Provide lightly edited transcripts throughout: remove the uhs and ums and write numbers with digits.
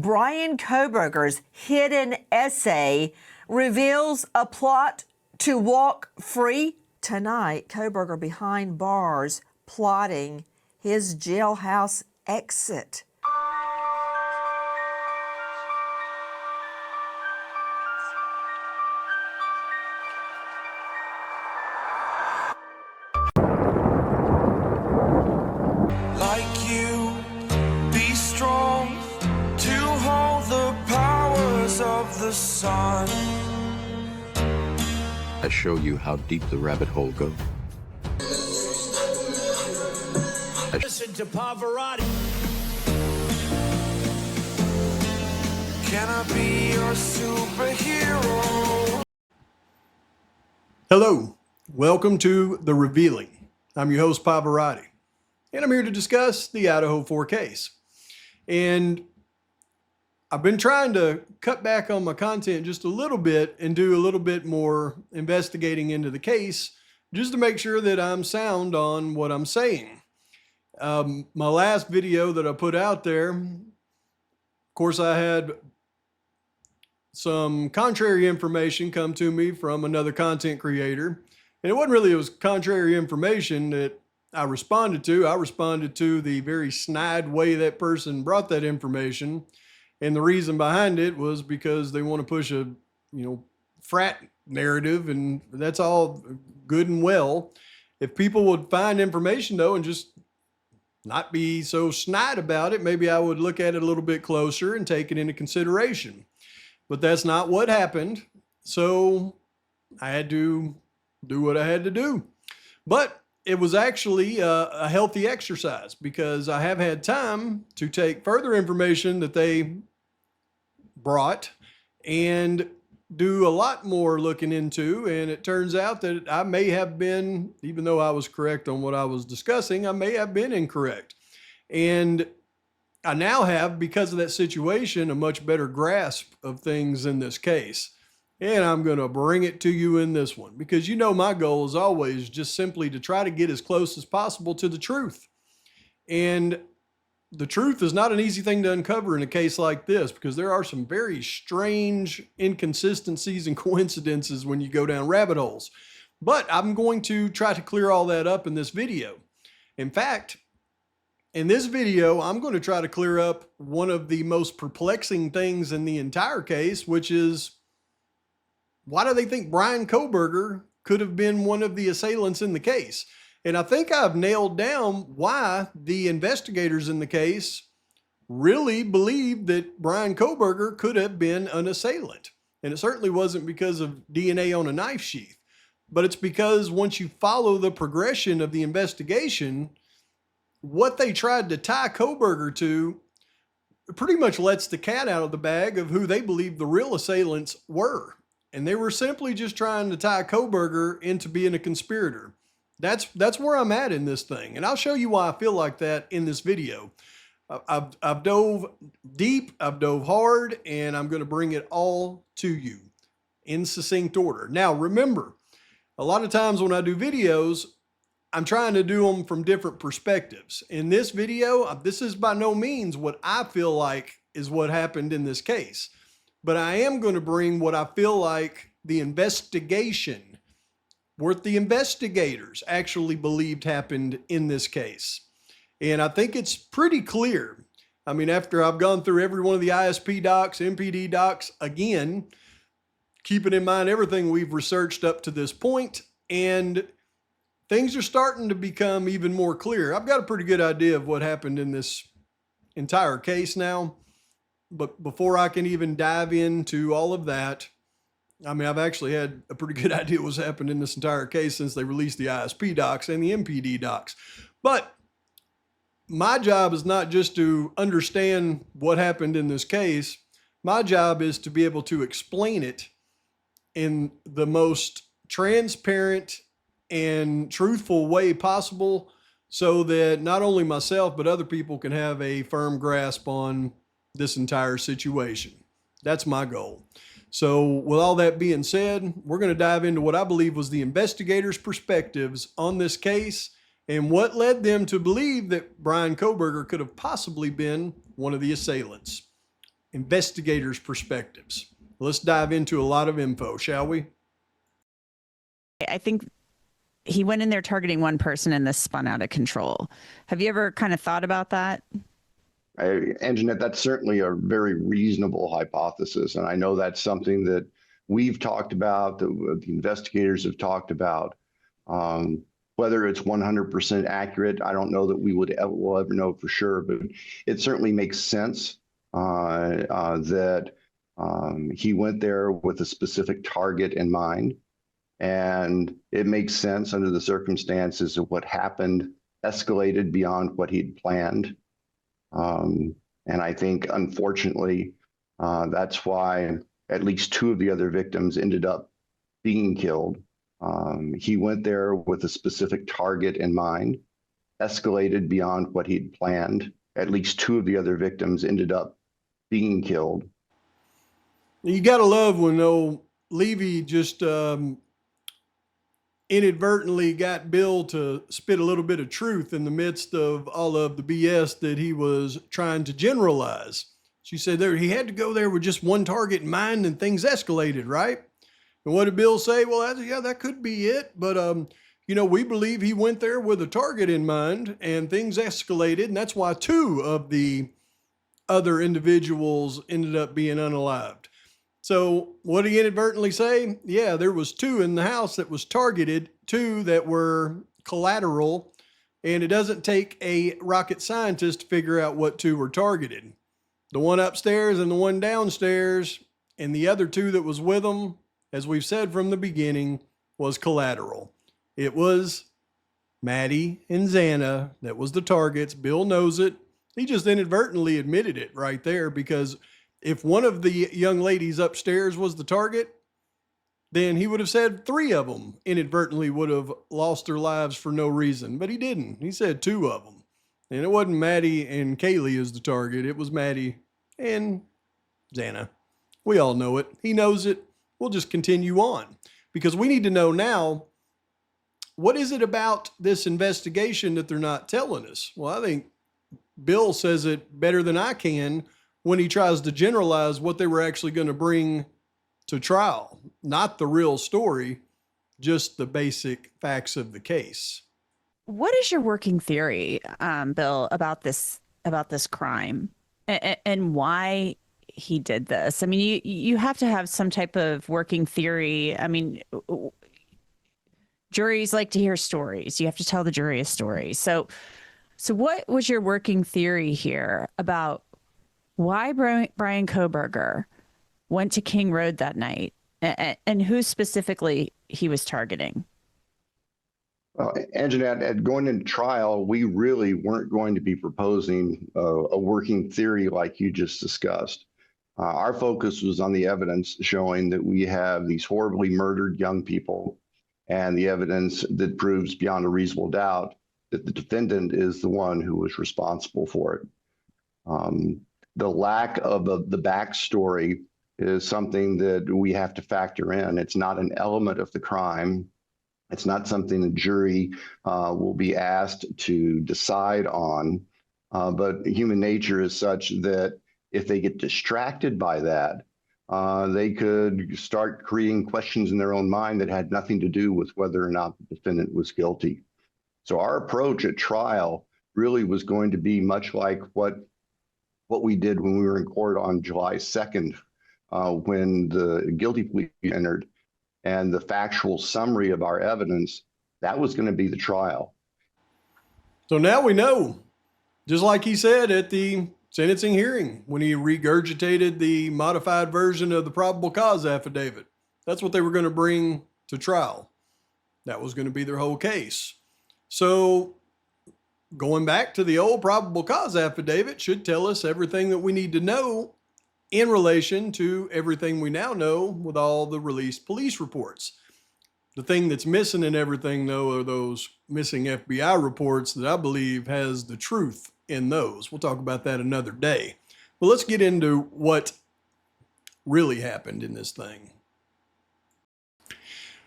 Bryan Kohbergers' hidden essay reveals a plot to walk free. Tonight, Cobberger behind bars plotting his jailhouse exit. Like you, be strong to hold the powers of the sun. I show you how deep the rabbit hole goes. Listen to Pavarotti. Can I be your superhero? Hello, welcome to The Revealing. I'm your host, Pavarotti, and I'm here to discuss the Idaho 4 case. And I've been trying to cut back on my content just a little bit and do a little bit more investigating into the case just to make sure that I'm sound on what I'm saying. My last video that I put out there, of course, I had some contrary information come to me from another content creator. And it wasn't really, it was contrary information that I responded to. I responded to the very snide way that person brought that information. And the reason behind it was because they want to push a, frat narrative, and that's all good and well. If people would find information though and just not be so snide about it, maybe I would look at it a little bit closer and take it into consideration. But that's not what happened. So I had to do what I had to do. But it was actually a healthy exercise because I have had time to take further information that they brought and do a lot more looking into. And it turns out that I may have been, even though I was correct on what I was discussing, I may have been incorrect. And I now have, because of that situation, a much better grasp of things in this case. And I'm going to bring it to you in this one because my goal is always just simply to try to get as close as possible to the truth. And the truth is not an easy thing to uncover in a case like this because there are some very strange inconsistencies and coincidences when you go down rabbit holes. But I'm going to try to clear all that up in this video. In fact, in this video, I'm going to try to clear up one of the most perplexing things in the entire case, which is, why do they think Bryan Kohberger could have been one of the assailants in the case? And I think I've nailed down why the investigators in the case really believed that Bryan Kohberger could have been an assailant. And it certainly wasn't because of DNA on a knife sheath, but it's because once you follow the progression of the investigation, what they tried to tie Cobberger to pretty much lets the cat out of the bag of who they believe the real assailants were. And they were simply just trying to tie Cobberger into being a conspirator. That's where I'm at in this thing. And I'll show you why I feel like that in this video. I've dove deep, I've dove hard, and I'm going to bring it all to you in succinct order. Now, remember, a lot of times when I do videos, I'm trying to do them from different perspectives. In this video, this is by no means what I feel like is what happened in this case. But I am going to bring what I feel like the investigation, what the investigators actually believed happened in this case. And I think it's pretty clear. I mean, after I've gone through every one of the ISP docs, MPD docs, again, keeping in mind everything we've researched up to this point, and things are starting to become even more clear. I've got a pretty good idea of what happened in this entire case now. But before I can even dive into all of that, I mean, I've actually had a pretty good idea what's happened in this entire case since they released the ISP docs and the MPD docs. But my job is not just to understand what happened in this case. My job is to be able to explain it in the most transparent and truthful way possible so that not only myself, but other people can have a firm grasp on this entire situation. That's my goal. So with all that being said, we're going to dive into what I believe was the investigators' perspectives on this case and what led them to believe that Bryan Kohberger could have possibly been one of the assailants. investigators' perspectives. Let's dive into a lot of info, shall we? I think he went in there targeting one person and this spun out of control. Have you ever kind of thought about that? And Jeanette, that's certainly a very reasonable hypothesis. And I know that's something that we've talked about, that the investigators have talked about. Whether it's 100% accurate, I don't know that we'll ever know for sure, but it certainly makes sense that he went there with a specific target in mind. And it makes sense under the circumstances of what happened, escalated beyond what he'd planned. And I think, unfortunately, that's why at least two of the other victims ended up being killed. He went there with a specific target in mind, escalated beyond what he'd planned. At least two of the other victims ended up being killed. You got to love when old Levy just inadvertently got Bill to spit a little bit of truth in the midst of all of the BS that he was trying to generalize. She said there he had to go there with just one target in mind and things escalated, right? And what did Bill say? Well, yeah, that could be it. But, we believe he went there with a target in mind and things escalated. And that's why two of the other individuals ended up being unalived. So what did he inadvertently say? Yeah, there was two in the house that was targeted, two that were collateral. And it doesn't take a rocket scientist to figure out what two were targeted. The one upstairs and the one downstairs, and the other two that was with them, as we've said from the beginning, was collateral. It was Maddie and Xana that was the targets. Bill knows it. He just inadvertently admitted it right there, because if one of the young ladies upstairs was the target, then he would have said three of them inadvertently would have lost their lives for no reason. But he didn't. He said two of them. And it wasn't Maddie and Kaylee as the target. It was Maddie and Xana. We all know it. He knows it. We'll just continue on, because we need to know now, what is it about this investigation that they're not telling us? Well, I think Bill says it better than I can when he tries to generalize what they were actually going to bring to trial. Not the real story, just the basic facts of the case. What is your working theory, Bill, about this crime and why he did this? I mean, you have to have some type of working theory. I mean, juries like to hear stories. You have to tell the jury a story. So what was your working theory here about why Bryan Kohberger went to King Road that night, and who specifically he was targeting? Well, Anjanette, at going into trial, we really weren't going to be proposing a working theory like you just discussed. Our focus was on the evidence showing that we have these horribly murdered young people, and the evidence that proves beyond a reasonable doubt that the defendant is the one who was responsible for it. The lack of the backstory is something that we have to factor in. It's not an element of the crime. It's not something the jury will be asked to decide on, but human nature is such that if they get distracted by that, they could start creating questions in their own mind that had nothing to do with whether or not the defendant was guilty. So our approach at trial really was going to be much like what we did when we were in court on July 2nd, when the guilty plea entered, and the factual summary of our evidence, that was going to be the trial. So now we know, just like he said at the sentencing hearing when he regurgitated the modified version of the probable cause affidavit. That's what they were going to bring to trial. That was going to be their whole case. So going back to the old probable cause affidavit should tell us everything that we need to know in relation to everything we now know with all the released police reports. The thing that's missing in everything, though, are those missing FBI reports that I believe has the truth in those. We'll talk about that another day. Well, let's get into what really happened in this thing.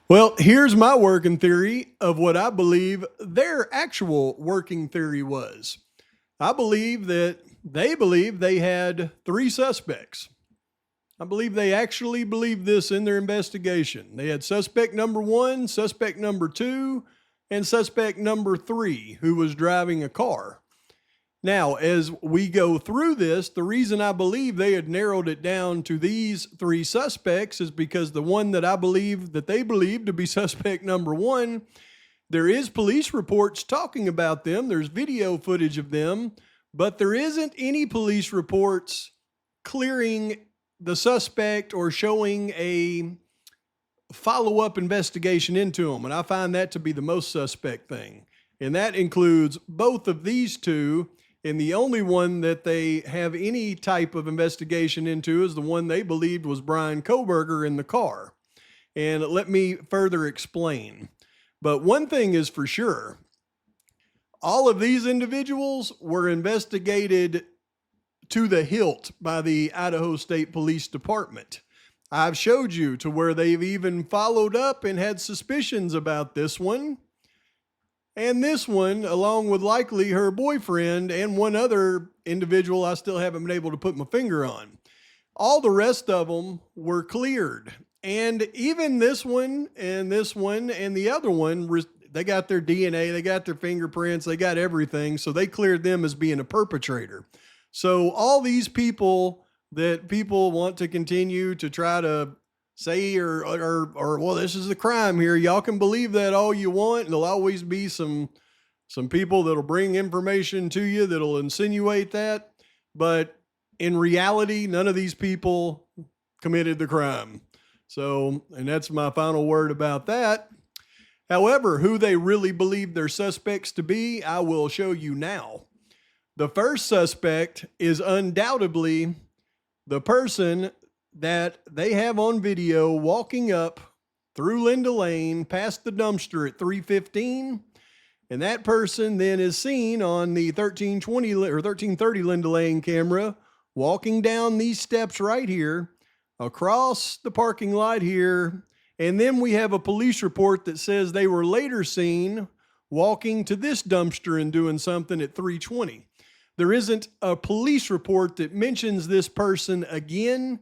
Well, here's my working theory of what I believe their actual working theory was. I believe that they believe they had 3 suspects. I believe they actually believed this in their investigation. They had suspect number 1, suspect number 2, and suspect number 3, who was driving a car. Now, as we go through this, the reason I believe they had narrowed it down to these 3 suspects is because the one that I believe that they believe to be suspect number 1, there is police reports talking about them. There's video footage of them, but there isn't any police reports clearing the suspect or showing a follow-up investigation into them. And I find that to be the most suspect thing. And that includes both of these 2. And the only one that they have any type of investigation into is the one they believed was Bryan Kohberger in the car. And let me further explain. But one thing is for sure, all of these individuals were investigated to the hilt by the Idaho State Police Department. I've showed you to where they've even followed up and had suspicions about this one. And this one, along with likely her boyfriend and one other individual I still haven't been able to put my finger on. All the rest of them were cleared. And even this one and the other one, they got their DNA, they got their fingerprints, they got everything. So they cleared them as being a perpetrator. So all these people that people want to continue to try to say, or well, this is the crime here. Y'all can believe that all you want. And there'll always be some people that'll bring information to you that'll insinuate that. But in reality, none of these people committed the crime. So, and that's my final word about that. However, who they really believe their suspects to be, I will show you now. The first suspect is undoubtedly the person that they have on video walking up through Linda Lane past the dumpster at 3:15. And that person then is seen on the 1320 or 1330 Linda Lane camera walking down these steps right here across the parking lot here. And then we have a police report that says they were later seen walking to this dumpster and doing something at 3:20. There isn't a police report that mentions this person again.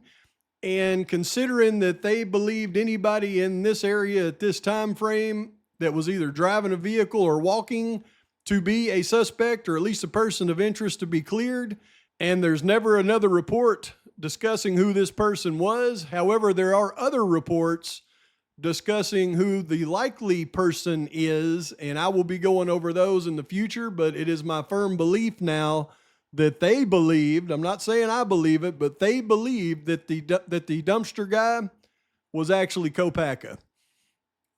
And considering that they believed anybody in this area at this time frame that was either driving a vehicle or walking to be a suspect or at least a person of interest to be cleared, and there's never another report discussing who this person was. However, there are other reports discussing who the likely person is, and I will be going over those in the future, but it is my firm belief now that they believed, I'm not saying I believe it, but they believed that the dumpster guy was actually Kopaka.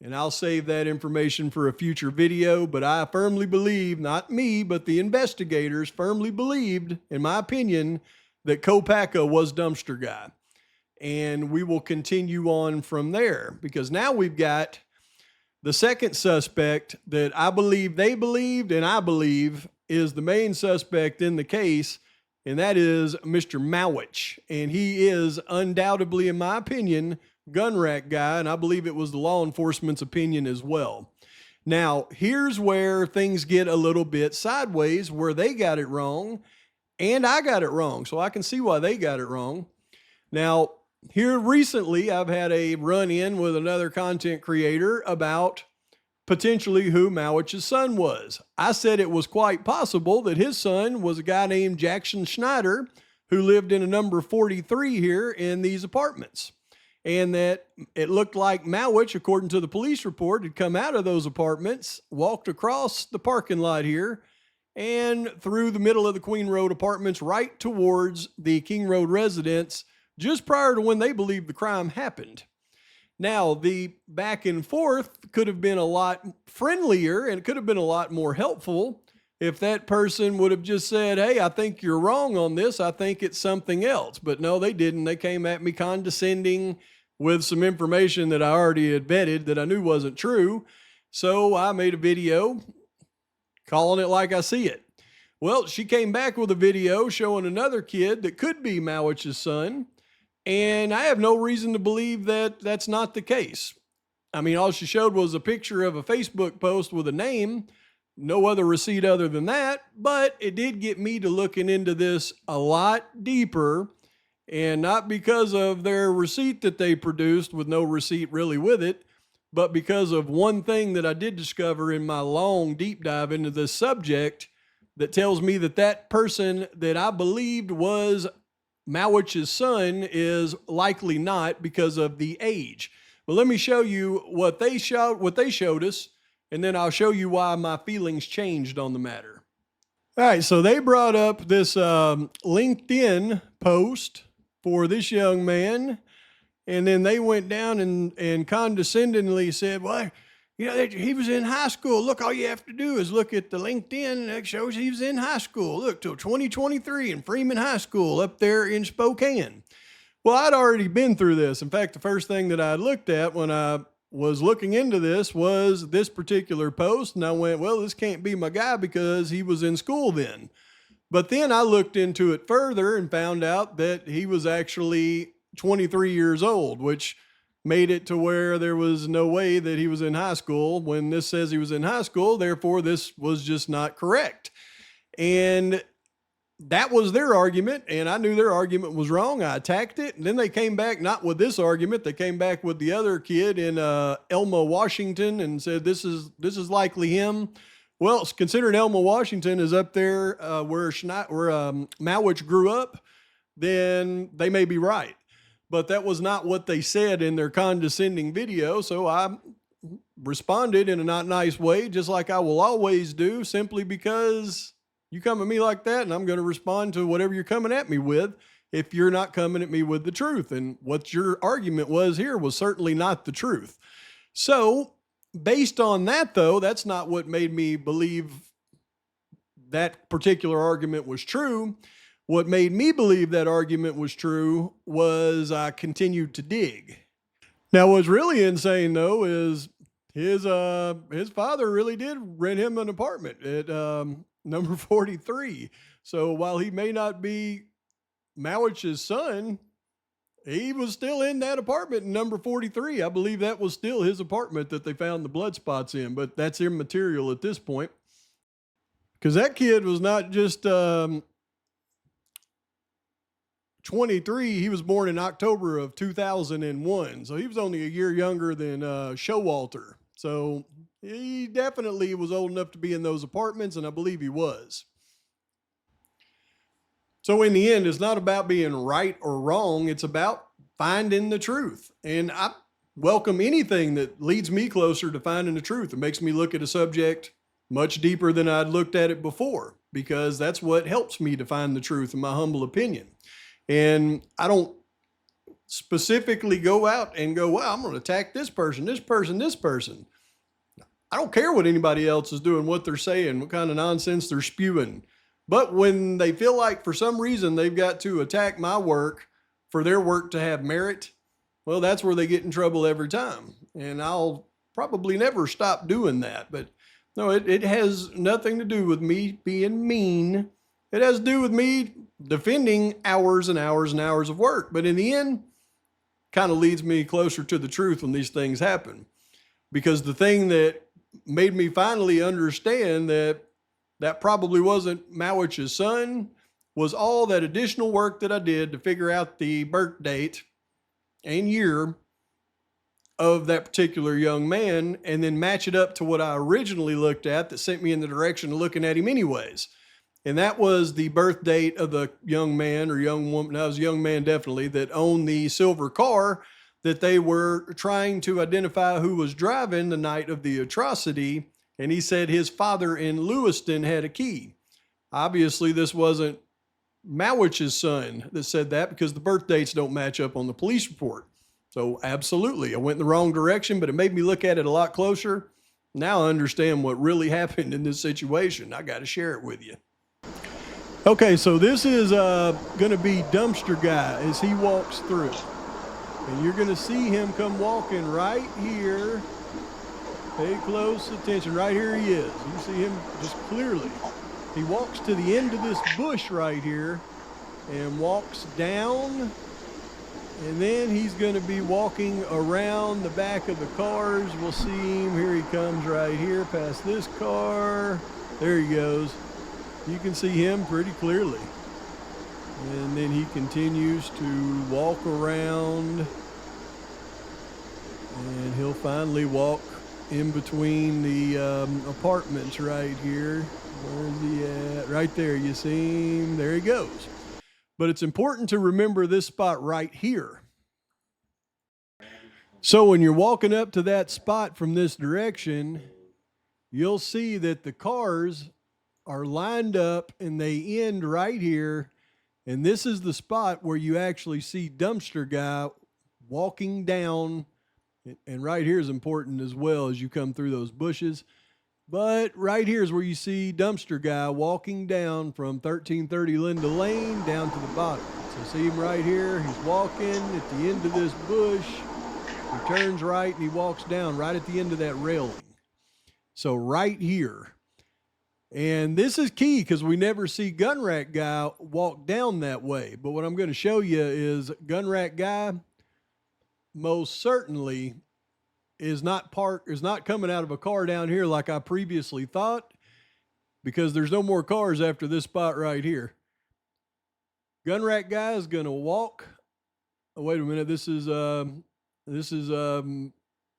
And I'll save that information for a future video, but I firmly believe, not me, but the investigators firmly believed, in my opinion, that Kopaka was dumpster guy. And we will continue on from there because now we've got the second suspect that I believe they believed and I believe is the main suspect in the case, and that is Mr. Mowich. And he is undoubtedly, in my opinion, gun rack guy, and I believe it was the law enforcement's opinion as well. Now, here's where things get a little bit sideways, where they got it wrong, and I got it wrong, so I can see why they got it wrong. Now, here recently, I've had a run-in with another content creator about potentially who Mowich's son was. I said it was quite possible that his son was a guy named Jackson Schneider who lived in a number 43 here in these apartments. And that it looked like Mowich, according to the police report, had come out of those apartments, walked across the parking lot here, and through the middle of the Queen Road apartments right towards the King Road residence just prior to when they believed the crime happened. Now, the back and forth could have been a lot friendlier and it could have been a lot more helpful if that person would have just said, hey, I think you're wrong on this. I think it's something else. But no, they didn't. They came at me condescending with some information that I already had vetted that I knew wasn't true. So I made a video calling it like I see it. Well, she came back with a video showing another kid that could be Mowich's son. And I have no reason to believe that that's not the case. I mean, all she showed was a picture of a Facebook post with a name. no other receipt other than that, but it did get me to looking into this a lot deeper, and not because of their receipt that they produced with no receipt really with it, but because of one thing that I did discover in my long deep dive into this subject that tells me that that person that I believed was Mawich's son is likely not because of the age. But let me show you what they showed us, and then I'll show you why my feelings changed on the matter. All right, so they brought up this LinkedIn post for this young man, and then they went down and condescendingly said, well, you know, he was in high school. Look, all you have to do is look at the LinkedIn, and it shows he was in high school. Look, till 2023 in Freeman High School up there in Spokane. Well, I'd already been through this. In fact, the first thing that I looked at when I was looking into this was this particular post, and I went, well, this can't be my guy because he was in school then. But then I looked into it further and found out that he was actually 23 years old, which made it to where there was no way that he was in high school when this says he was in high school. Therefore, this was just not correct. And that was their argument, and I knew their argument was wrong. I attacked it, and then they came back, not with this argument. They came back with the other kid in Elma, Washington, and said this is likely him. Well, considering Elma, Washington is up there where Mawich grew up, then they may be right. But that was not what they said in their condescending video, so I responded in a not nice way, just like I will always do, simply because you come at me like that, and I'm going to respond to whatever you're coming at me with if you're not coming at me with the truth. And what your argument was here was certainly not the truth. So based on that, though, that's not what made me believe that particular argument was true. What made me believe that argument was true was I continued to dig. Now, what's really insane, though, is his father really did rent him an apartment at number 43. So while he may not be Mawich's son, he was still in that apartment in number 43. I believe that was still his apartment that they found the blood spots in, but that's immaterial at this point. Because that kid was not just 23, he was born in October of 2001. So he was only a year younger than Showalter. So he definitely was old enough to be in those apartments, and I believe he was. So in the end, it's not about being right or wrong. It's about finding the truth. And I welcome anything that leads me closer to finding the truth. It makes me look at a subject much deeper than I'd looked at it before, because that's what helps me to find the truth, in my humble opinion. And I don't specifically go out and go, well, I'm going to attack this person, this person, this person. I don't care what anybody else is doing, what they're saying, what kind of nonsense they're spewing. But when they feel like for some reason they've got to attack my work for their work to have merit, well, that's where they get in trouble every time. And I'll probably never stop doing that. But no, it has nothing to do with me being mean. It has to do with me defending hours and hours and hours of work. But in the end, kind of leads me closer to the truth when these things happen. Because the thing that made me finally understand that that probably wasn't Mawich's son was all that additional work that I did to figure out the birth date and year of that particular young man, and then match it up to what I originally looked at that sent me in the direction of looking at him anyways. And that was the birth date of the young man or young woman, that was a young man definitely, that owned the silver car that they were trying to identify who was driving the night of the atrocity. And he said his father in Lewiston had a key. Obviously, this wasn't Mawich's son that said that, because the birth dates don't match up on the police report. So absolutely, I went in the wrong direction, but it made me look at it a lot closer. Now I understand what really happened in this situation. I got to share it with you. Okay, so this is going to be Dumpster Guy as he walks through. And you're going to see him come walking right here. Pay close attention. Right here he is. You see him just clearly. He walks to the end of this bush right here and walks down And then he's going to be walking around the back of the cars. We'll see him. Here he comes right here past this car. There he goes. You can see him pretty clearly. And then he continues to walk around. And he'll finally walk in between the apartments right here. Where's he at? Right there. You see him? There he goes. But it's important to remember this spot right here. So when you're walking up to that spot from this direction, you'll see that the cars are lined up and they end right here. And this is the spot where you actually see dumpster guy walking down. And right here is important as well as you come through those bushes. But right here is where you see dumpster guy walking down from 1330 Linda Lane down to the bottom. So see him right here. He's walking at the end of this bush. He turns right and he walks down right at the end of that railing. So right here. And this is key because we never see gun rack guy walk down that way. But what I'm going to show you is gun rack guy most certainly is not coming out of a car down here like I previously thought, because there's no more cars after this spot right here. Gun rack guy is going to walk. Oh, wait a minute. This is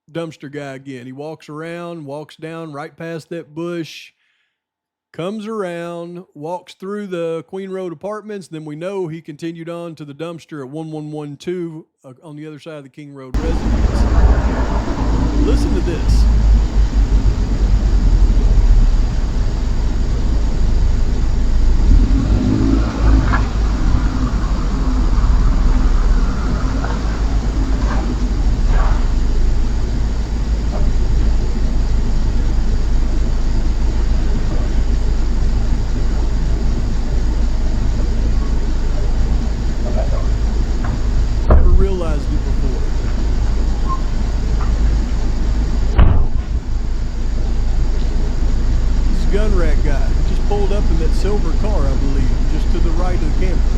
dumpster guy again. He walks around, walks down right past that bush, comes around, walks through the Queen Road apartments. Then we know he continued on to the dumpster at 1112 on the other side of the King Road residence. Listen to this. Never realized it before. Gun rack guy. He just pulled up in that silver car, I believe, just to the right of the camera.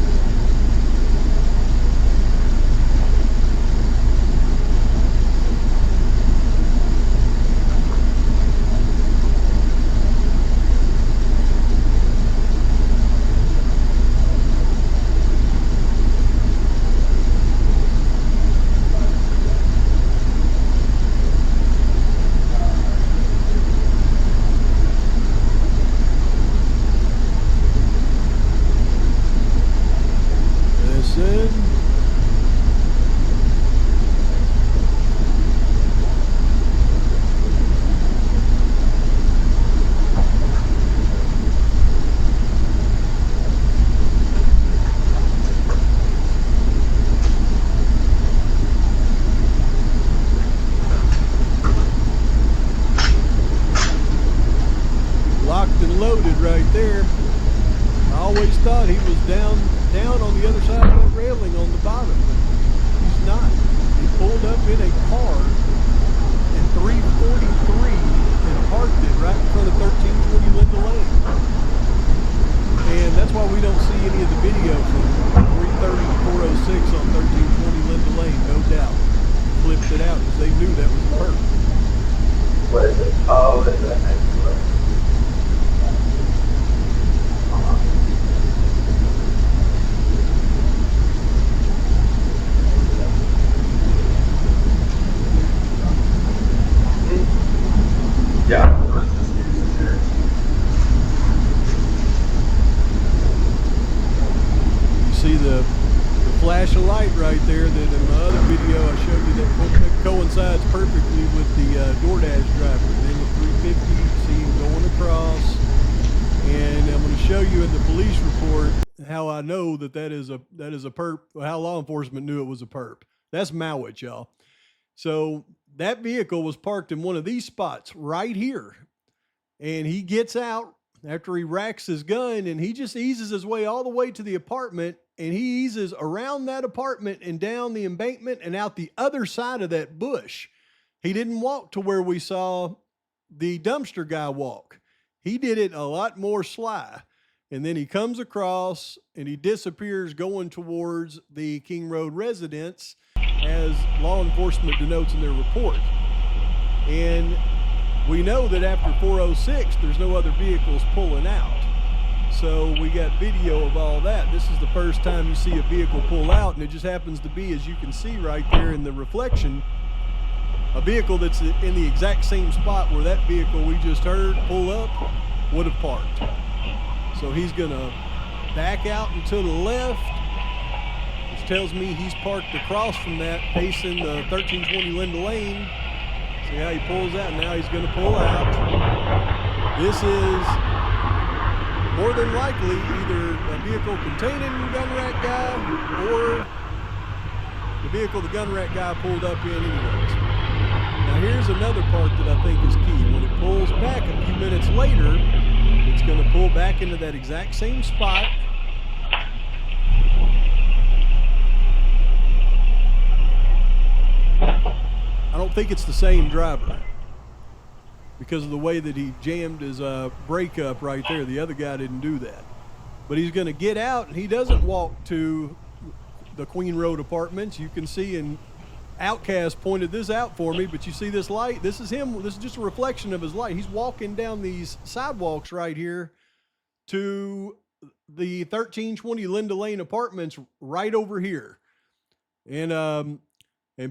Loaded right there. I always thought he was down on the other side of that railing on the bottom, but he's not. He pulled up in a car at 343 and parked it right in front of 1320 Linda Lane. And that's why we don't see any of the video from 330 to 406 on 1320 Linda Lane, no doubt. Clipped it out because they knew that was a perp. What is it? Oh, is it? Yeah. You see the flash of light right there that in my other video I showed you that coincides perfectly with the DoorDash driver. And then the 350, see him going across. And I'm going to show you in the police report how I know that is a perp, how law enforcement knew it was a perp. That's Mowich, y'all. So that vehicle was parked in one of these spots right here. And he gets out after he racks his gun and he just eases his way all the way to the apartment, and he eases around that apartment and down the embankment and out the other side of that bush. He didn't walk to where we saw the dumpster guy walk. He did it a lot more sly. and then he comes across and he disappears going towards the King Road residence as law enforcement denotes in their report. And we know that after 406, there's no other vehicles pulling out. So we got video of all that. This is the first time you see a vehicle pull out, and it just happens to be, as you can see right there in the reflection, a vehicle that's in the exact same spot where that vehicle we just heard pull up would have parked. So he's gonna back out and to the left, which tells me he's parked across from that, facing the 1320 Linda Lane. See how he pulls out? Now he's gonna pull out. This is more than likely either a vehicle containing the gun rack guy or the vehicle the gun rack guy pulled up in anyways. Now here's another part that I think is key. When it pulls back a few minutes later, it's going to pull back into that exact same spot. I don't think it's the same driver because of the way that he jammed his brake up right there. The other guy didn't do that. But he's going to get out, and he doesn't walk to the Queen Road apartments. You can see, and Outcast pointed this out for me, but you see this light? This is him. This is just a reflection of his light. He's walking down these sidewalks right here to the 1320 Linda Lane apartments right over here. And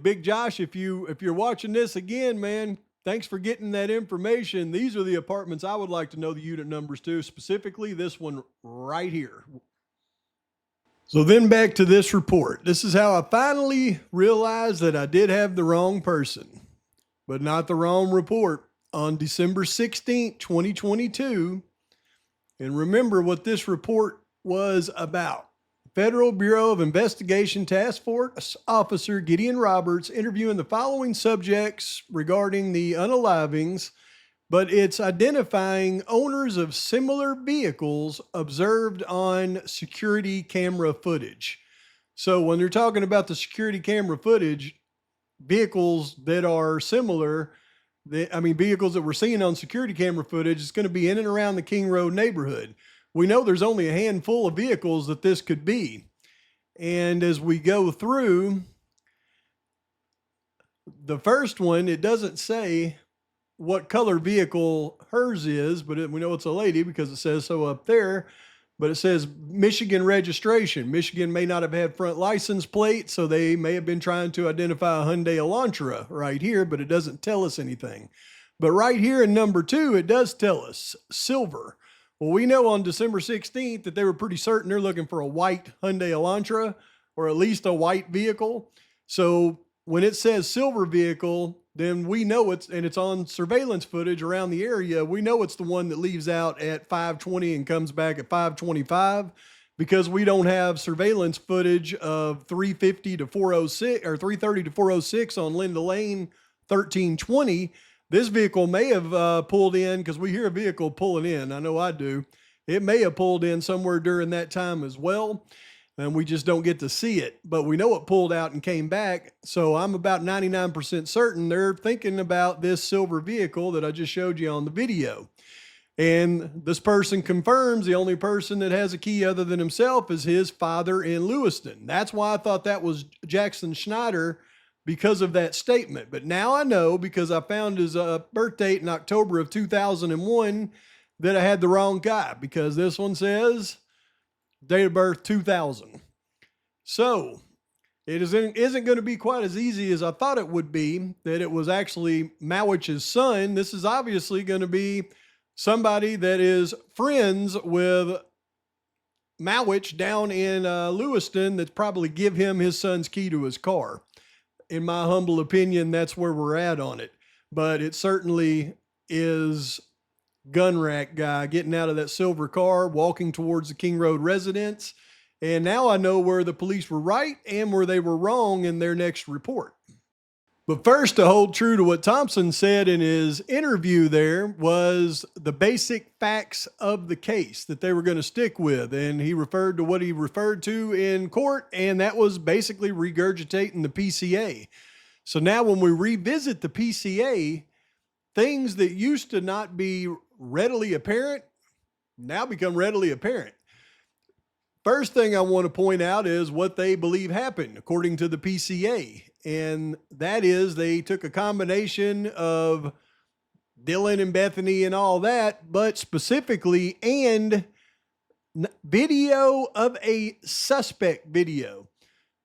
Big Josh, if you're watching this again, man, thanks for getting that information. These are the apartments I would like to know the unit numbers to, specifically this one right here. So then back to this report. This is how I finally realized that I did have the wrong person, but not the wrong report. On December 16th, 2022, and remember what this report was about. Federal Bureau of Investigation Task Force Officer Gideon Roberts interviewing the following subjects regarding the unalivings, but it's identifying owners of similar vehicles observed on security camera footage. So when they're talking about the security camera footage, vehicles that are similar, vehicles that we're seeing on security camera footage, is going to be in and around the King Road neighborhood. We know there's only a handful of vehicles that this could be. And as we go through the first one, it doesn't say what color vehicle hers is, but we know it's a lady because it says so up there. But it says Michigan registration. Michigan may not have had front license plate, so they may have been trying to identify a Hyundai Elantra right here, but it doesn't tell us anything. But right here in number 2, it does tell us silver. Well, we know on December 16th that they were pretty certain they're looking for a white Hyundai Elantra, or at least a white vehicle. So when it says silver vehicle, then we know it's on surveillance footage around the area. We know it's the one that leaves out at 5:20 and comes back at 5:25, because we don't have surveillance footage of 350 to 406 or 330 to 406 on Linda Lane 1320. This vehicle may have pulled in, because we hear a vehicle pulling in. I know I do. It may have pulled in somewhere during that time as well, and we just don't get to see it. But we know it pulled out and came back, so I'm about 99% certain they're thinking about this silver vehicle that I just showed you on the video. And this person confirms the only person that has a key other than himself is his father in Lewiston. That's why I thought that was Jackson Schneider, because of that statement. But now I know, because I found his birth date in October of 2001, that I had the wrong guy, because this one says date of birth 2000. So it isn't going to be quite as easy as I thought it would be, that it was actually Mawich's son. This is obviously going to be somebody that is friends with Mawich down in Lewiston, that's probably give him his son's key to his car. In my humble opinion, that's where we're at on it. But it certainly is gun rack guy getting out of that silver car, walking towards the King Road residence. And now I know where the police were right and where they were wrong in their next report. But first, to hold true to what Thompson said in his interview, there was the basic facts of the case that they were going to stick with. And he referred to what he referred to in court, and that was basically regurgitating the PCA. So now when we revisit the PCA, things that used to not be readily apparent now become readily apparent. First thing I want to point out is what they believe happened according to the PCA. And that is they took a combination of Dylan and Bethany and all that, but specifically and video of a suspect video.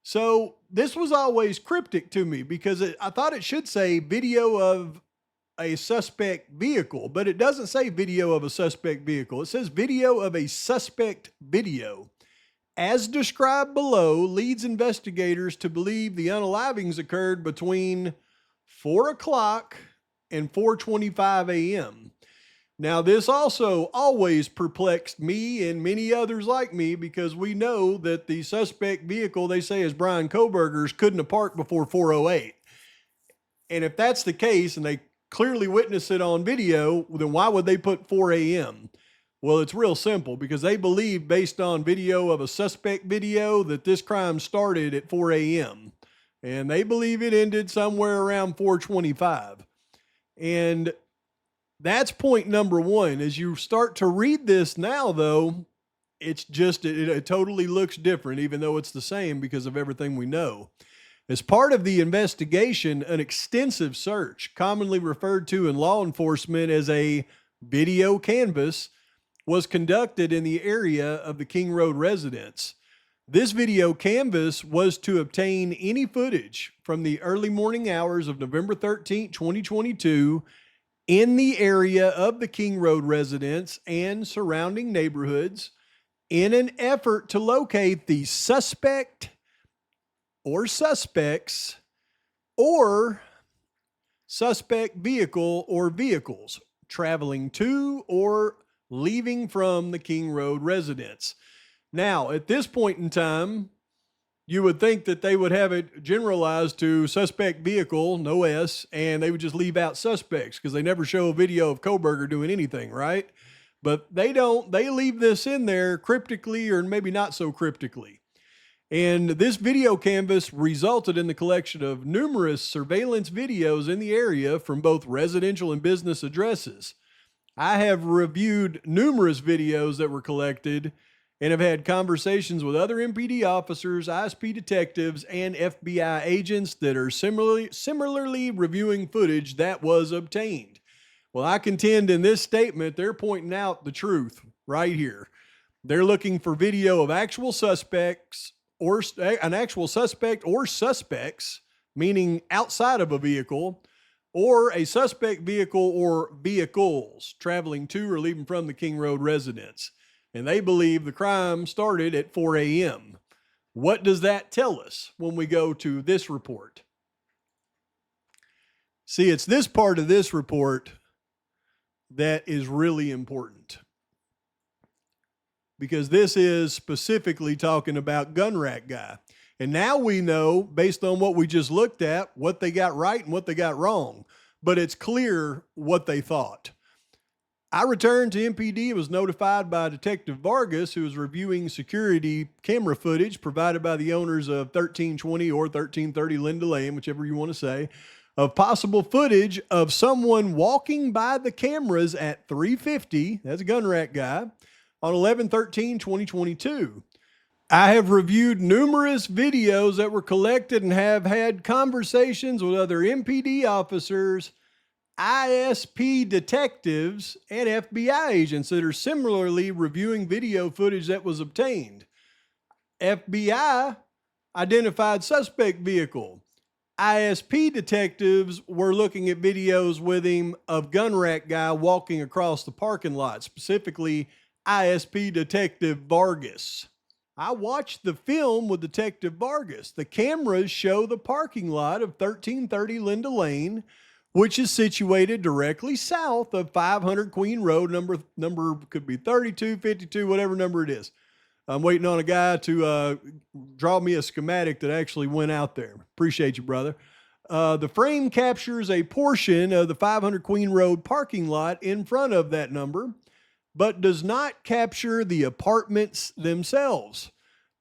So this was always cryptic to me because I thought it should say video of a suspect vehicle, but it doesn't say video of a suspect vehicle. It says video of a suspect video. As described below, leads investigators to believe the unalivings occurred between 4 o'clock and 4:25 a.m. Now, this also always perplexed me and many others like me because we know that the suspect vehicle they say is Bryan Kohbergers couldn't have parked before 4:08. And if that's the case and they clearly witnessed it on video, then why would they put 4 a.m.? Well, it's real simple because they believe based on video of a suspect video that this crime started at 4 a.m. and they believe it ended somewhere around 4:25. And that's point number one. As you start to read this now, though, it's just, it totally looks different, even though it's the same because of everything we know. As part of the investigation, an extensive search, commonly referred to in law enforcement as a video canvass, was conducted in the area of the King Road residence. This video canvass was to obtain any footage from the early morning hours of November 13, 2022, in the area of the King Road residence and surrounding neighborhoods in an effort to locate the suspect or suspects or suspect vehicle or vehicles traveling to or leaving from the King Road residence. Now, at this point in time, you would think that they would have it generalized to suspect vehicle, no S, and they would just leave out suspects because they never show a video of Cobberger doing anything, right? But they don't. They leave this in there cryptically or maybe not so cryptically. And this video canvas resulted in the collection of numerous surveillance videos in the area from both residential and business addresses. I have reviewed numerous videos that were collected and have had conversations with other MPD officers, ISP detectives, and FBI agents that are similarly reviewing footage that was obtained. Well, I contend in this statement, they're pointing out the truth right here. They're looking for video of actual suspects or an actual suspect or suspects, meaning outside of a vehicle, or a suspect vehicle or vehicles traveling to or leaving from the King Road residence. And they believe the crime started at 4 a.m. What does that tell us when we go to this report? See, it's this part of this report that is really important, because this is specifically talking about gun rack guy. And now we know, based on what we just looked at, what they got right and what they got wrong. But it's clear what they thought. I returned to MPD and was notified by Detective Vargas, who was reviewing security camera footage provided by the owners of 1320 or 1330 Linda Lane, whichever you want to say, of possible footage of someone walking by the cameras at 350, that's a gun rack guy, on 11/13/2022. I have reviewed numerous videos that were collected and have had conversations with other MPD officers, ISP detectives, and FBI agents that are similarly reviewing video footage that was obtained. FBI identified suspect vehicle. ISP detectives were looking at videos with him of gun rack guy walking across the parking lot, specifically ISP Detective Vargas. I watched the film with Detective Vargas. The cameras show the parking lot of 1330 Linda Lane, which is situated directly south of 500 Queen Road. Number could be 32, 52, whatever number it is. I'm waiting on a guy to draw me a schematic that actually went out there. Appreciate you, brother. The frame captures a portion of the 500 Queen Road parking lot in front of that number, but does not capture the apartments themselves.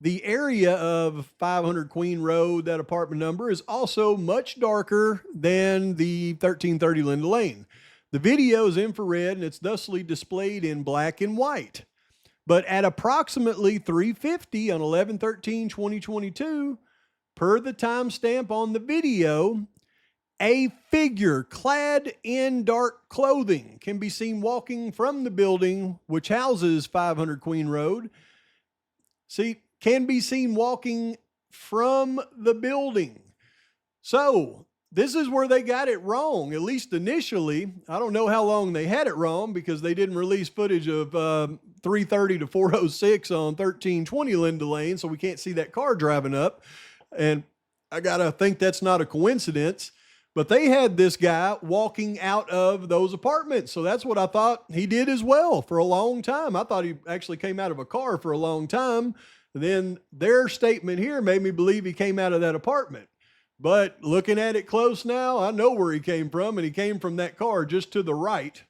The area of 500 Queen Road, that apartment number, is also much darker than the 1330 Linda Lane. The video is infrared and it's thusly displayed in black and white. But at approximately 3:50 on 11/13/2022, per the timestamp on the video, a figure clad in dark clothing can be seen walking from the building which houses 500 Queen Road. Can be seen walking from the building. So this is where they got it wrong, at least initially. I don't know how long they had it wrong because they didn't release footage of 3:30 to 4:06 on 1320 Linda Lane, so we can't see that car driving up. And I gotta think that's not a coincidence. But they had this guy walking out of those apartments. So that's what I thought he did as well for a long time. I thought he actually came out of a car for a long time. And then their statement here made me believe he came out of that apartment. But looking at it close now, I know where he came from, and he came from that car just to the right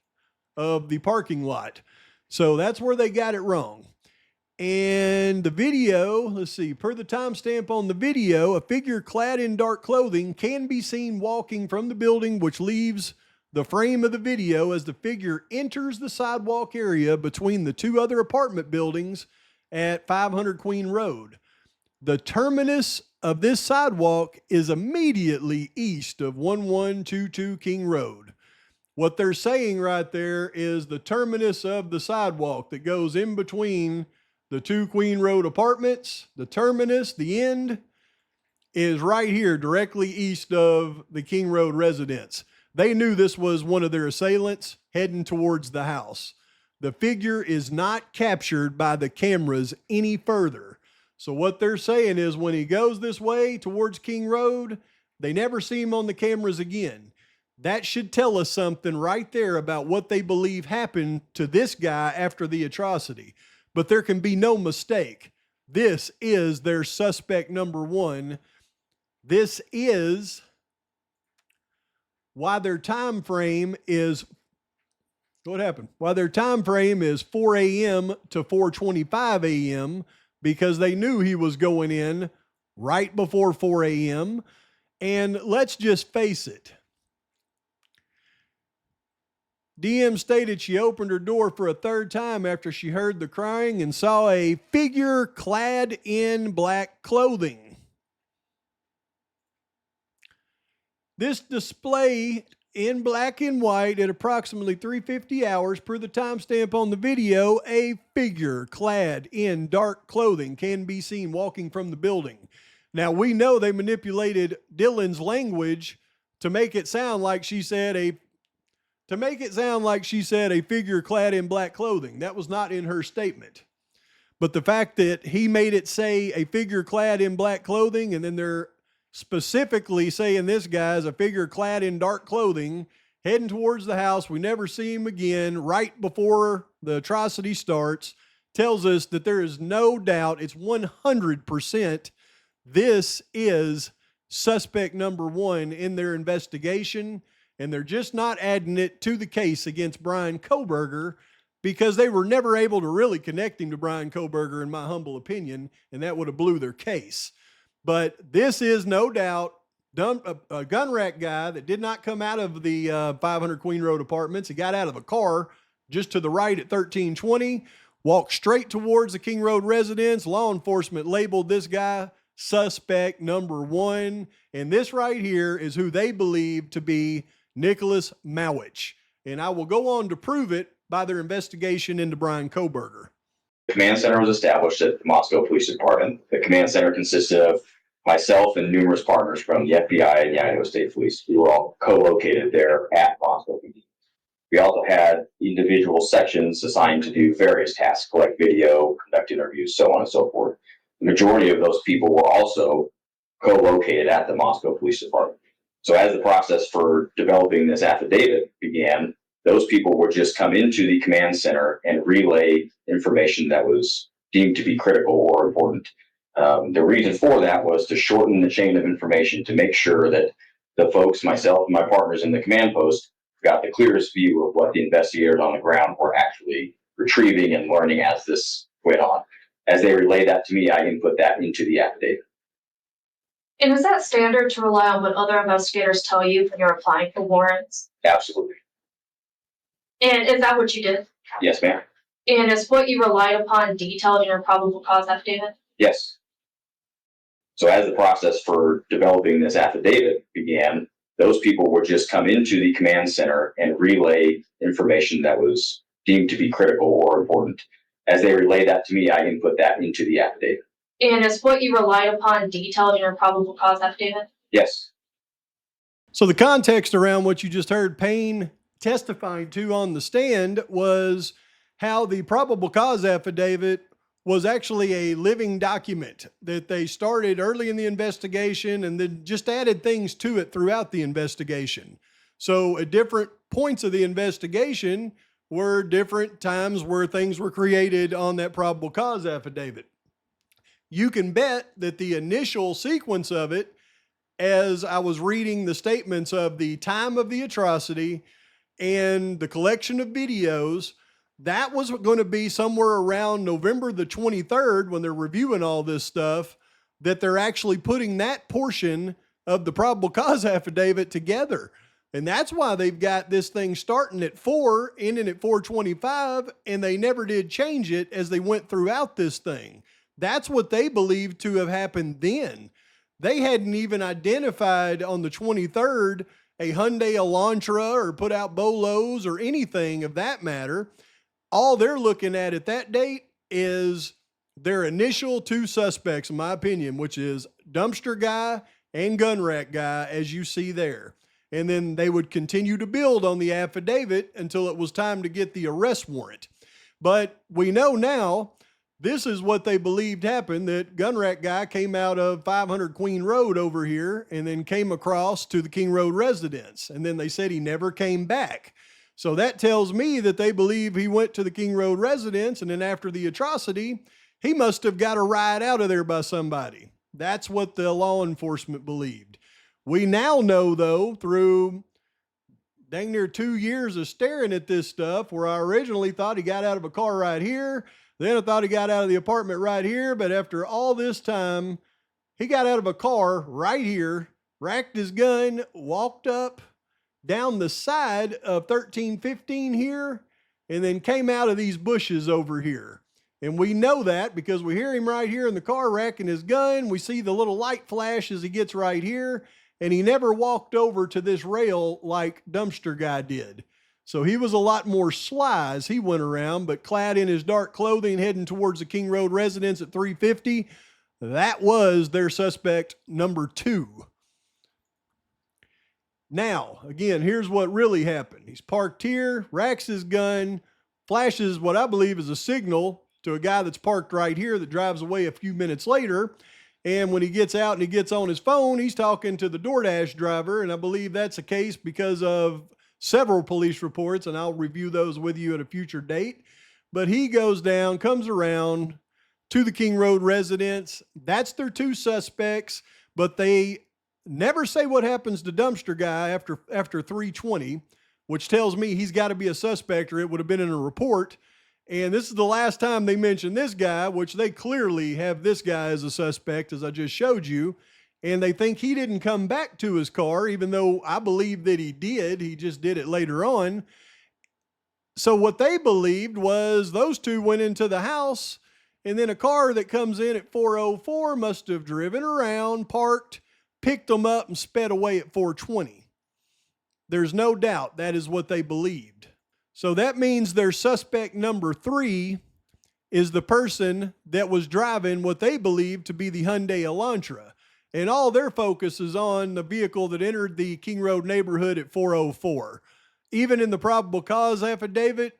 of the parking lot. So that's where they got it wrong. And the video, let's see, per the timestamp on the video, a figure clad in dark clothing can be seen walking from the building, which leaves the frame of the video as the figure enters the sidewalk area between the two other apartment buildings at 500 Queen Road. The terminus of this sidewalk is immediately east of 1122 King Road. What they're saying right there is the terminus of the sidewalk that goes in between the two Queen Road apartments, the terminus, the end, is right here directly east of the King Road residence. They knew this was one of their assailants heading towards the house. The figure is not captured by the cameras any further. So what they're saying is when he goes this way towards King Road, they never see him on the cameras again. That should tell us something right there about what they believe happened to this guy after the atrocity. But there can be no mistake. This is their suspect number one. This is why their time frame is, what happened? Why their time frame is 4 a.m. to 4:25 a.m. because they knew he was going in right before 4 a.m. And let's just face it. DM stated she opened her door for a third time after she heard the crying and saw a figure clad in black clothing. This display in black and white at approximately 3:50 hours per the timestamp on the video, a figure clad in dark clothing can be seen walking from the building. Now we know they manipulated Dylan's language to make it sound like she said a figure clad in black clothing. That was not in her statement. But the fact that he made it say a figure clad in black clothing, and then they're specifically saying this guy's a figure clad in dark clothing heading towards the house, we never see him again right before the atrocity starts, tells us that there is no doubt, it's 100%, this is suspect number one in their investigation. And they're just not adding it to the case against Bryan Kohberger because they were never able to really connect him to Bryan Kohberger, in my humble opinion, and that would have blew their case. But this is no doubt a gun rack guy that did not come out of the 500 Queen Road apartments. He got out of a car just to the right at 1320, walked straight towards the King Road residence. Law enforcement labeled this guy suspect number one. And this right here is who they believe to be Nicholas Mowich. And I will go on to prove it by their investigation into Bryan Kohberger. The command center was established at the Moscow Police Department. The command center consisted of myself and numerous partners from the FBI and the Idaho State Police. We were all co-located there at Moscow PD. We also had individual sections assigned to do various tasks, collect video, conduct interviews, so on and so forth. The majority of those people were also co-located at the Moscow Police Department. So as the process for developing this affidavit began, those people would just come into the command center and relay information that was deemed to be critical or important. The reason for that was to shorten the chain of information to make sure that the folks, myself and my partners in the command post, got the clearest view of what the investigators on the ground were actually retrieving and learning as this went on. As they relayed that to me, I input that into the affidavit. And is that standard to rely on what other investigators tell you when you're applying for warrants? Absolutely. And is that what you did? Yes, ma'am. And is what you relied upon detailed in your probable cause affidavit? Yes. So as the process for developing this affidavit began, those people would just come into the command center and relay information that was deemed to be critical or important. As they relay that to me, I input that into the affidavit. And is what you relied upon detailed in your probable cause affidavit? Yes. So the context around what you just heard Payne testifying to on the stand was how the probable cause affidavit was actually a living document that they started early in the investigation and then just added things to it throughout the investigation. So at different points of the investigation were different times where things were created on that probable cause affidavit. You can bet that the initial sequence of it, as I was reading the statements of the time of the atrocity and the collection of videos, that was going to be somewhere around November the 23rd when they're reviewing all this stuff, that they're actually putting that portion of the probable cause affidavit together. And that's why they've got this thing starting at 4, ending at 4:25, and they never did change it as they went throughout this thing. That's what they believed to have happened then. They hadn't even identified on the 23rd a Hyundai Elantra or put out bolos or anything of that matter. All they're looking at that date is their initial 2 suspects, in my opinion, which is dumpster guy and gun rack guy, as you see there. And then they would continue to build on the affidavit until it was time to get the arrest warrant. But we know now this is what they believed happened, that gun rack guy came out of 500 Queen Road over here and then came across to the King Road residence. And then they said he never came back. So that tells me that they believe he went to the King Road residence, and then after the atrocity, he must have got a ride out of there by somebody. That's what the law enforcement believed. We now know, though, through dang near 2 years of staring at this stuff, where I originally thought he got out of a car right here, then I thought he got out of the apartment right here, but after all this time, he got out of a car right here, racked his gun, walked up down the side of 1315 here, and then came out of these bushes over here. And we know that because we hear him right here in the car racking his gun. We see the little light flash as he gets right here, and he never walked over to this rail like dumpster guy did. So he was a lot more sly as he went around, but clad in his dark clothing heading towards the King Road residence at 350. That was their suspect number 2. Now, again, here's what really happened. He's parked here, racks his gun, flashes what I believe is a signal to a guy that's parked right here that drives away a few minutes later. And when he gets out and he gets on his phone, he's talking to the DoorDash driver. And I believe that's the case because of several police reports, and I'll review those with you at a future date. But he goes down, comes around to the King Road residence. That's their 2 suspects, but they never say what happens to dumpster guy after 3:20, which tells me he's got to be a suspect or it would have been in a report. And this is the last time they mention this guy, which they clearly have this guy as a suspect, as I just showed you. And they think he didn't come back to his car, even though I believe that he did. He just did it later on. So what they believed was those 2 went into the house, and then a car that comes in at 4:04 must have driven around, parked, picked them up, and sped away at 4:20. There's no doubt that is what they believed. So that means their suspect number 3 is the person that was driving what they believe to be the Hyundai Elantra. And all their focus is on the vehicle that entered the King Road neighborhood at 4:04. Even in the probable cause affidavit,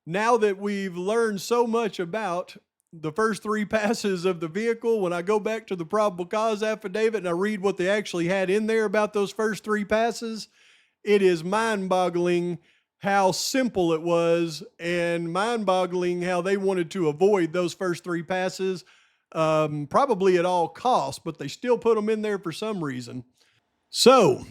now that we've learned so much about the first 3 passes of the vehicle, when I go back to the probable cause affidavit and I read what they actually had in there about those first 3 passes, it is mind-boggling how simple it was, and mind-boggling how they wanted to avoid those first 3 passes, probably at all costs, but they still put them in there for some reason. So,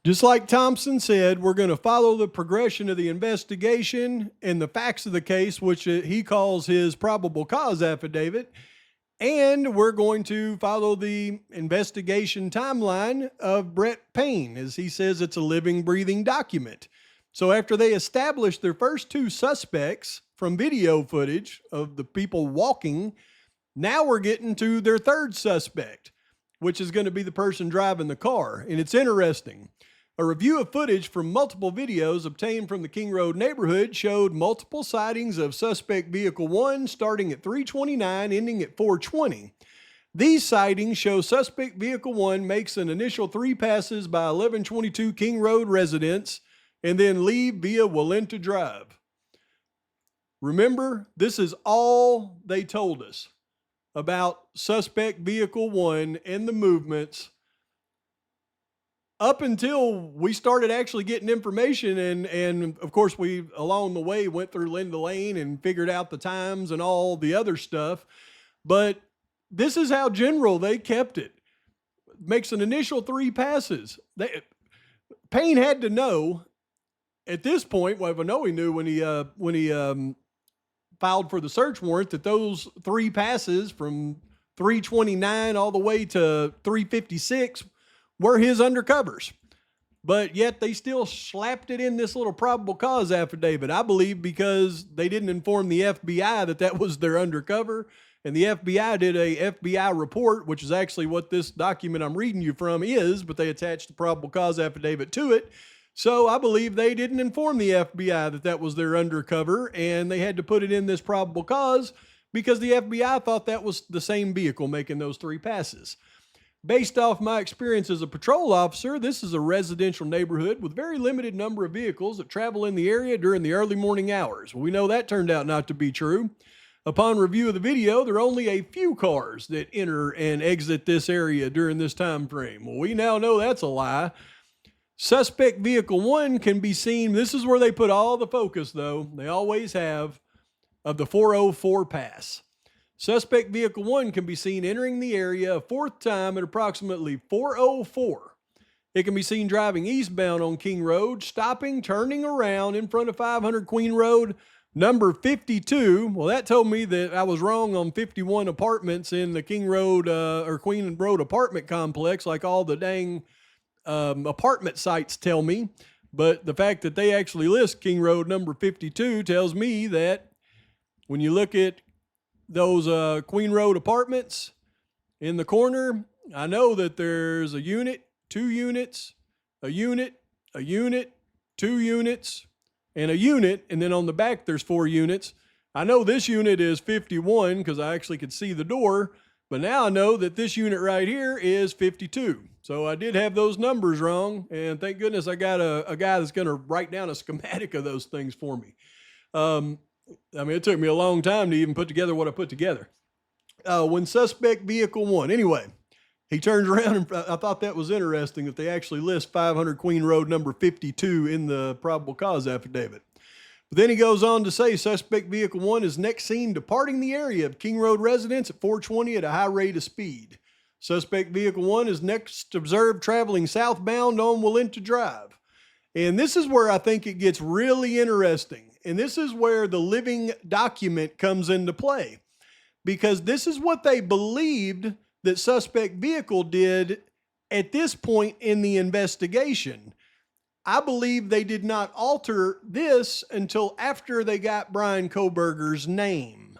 just like Thompson said, we're going to follow the progression of the investigation and the facts of the case, which he calls his probable cause affidavit. And we're going to follow the investigation timeline of Brett Payne, as he says it's a living, breathing document. So after they established their first two suspects from video footage of the people walking, now we're getting to their third suspect, which is going to be the person driving the car. And it's interesting. A review of footage from multiple videos obtained from the King Road neighborhood showed multiple sightings of suspect vehicle 1 starting at 3:29, ending at 4:20. These sightings show suspect vehicle 1 makes an initial 3 passes by 1122 King Road residents and then leave via Walenta Drive. Remember, this is all they told us about suspect vehicle 1 and the movements up until we started actually getting information. And of course, we along the way went through Linda Lane and figured out the times and all the other stuff. But this is how general they kept it. Makes an initial 3 passes. Payne had to know at this point, well, I know he knew when he filed for the search warrant, that those 3 passes from 329 all the way to 356 were his undercovers. But yet they still slapped it in this little probable cause affidavit, I believe, because they didn't inform the FBI that that was their undercover. And the FBI did a FBI report, which is actually what this document I'm reading you from is, but they attached the probable cause affidavit to it. So I believe they didn't inform the FBI that that was their undercover, and they had to put it in this probable cause because the FBI thought that was the same vehicle making those 3 passes. Based off my experience as a patrol officer, this is a residential neighborhood with very limited number of vehicles that travel in the area during the early morning hours. Well, we know that turned out not to be true. Upon review of the video, there are only a few cars that enter and exit this area during this time frame. Well, we now know that's a lie. Suspect vehicle 1 can be seen. This is where they put all the focus, though. They always have, of the 404 pass. Suspect vehicle 1 can be seen entering the area a 4th time at approximately 4:04. It can be seen driving eastbound on King Road, stopping, turning around in front of 500 Queen Road, number 52. Well, that told me that I was wrong on 51 apartments in the King Road or Queen Road apartment complex, like all the dang apartment sites tell me. But the fact that they actually list King Road number 52 tells me that when you look at those Queen Road apartments in the corner, I know that there's a unit, 2 units, a unit, 2 units, and a unit. And then on the back, there's 4 units. I know this unit is 51 because I actually could see the door, but now I know that this unit right here is 52. So I did have those numbers wrong, and thank goodness I got a guy that's going to write down a schematic of those things for me. I mean, it took me a long time to even put together what I put together. When suspect vehicle 1, anyway, he turns around, and I thought that was interesting that they actually list 500 Queen Road number 52 in the probable cause affidavit. But then he goes on to say suspect vehicle 1 is next seen departing the area of King Road residence at 4:20 at a high rate of speed. Suspect vehicle 1 is next observed traveling southbound on Walenta Drive. And this is where I think it gets really interesting. And this is where the living document comes into play, because this is what they believed that suspect vehicle did at this point in the investigation. I believe they did not alter this until after they got Bryan Kohbergers' name.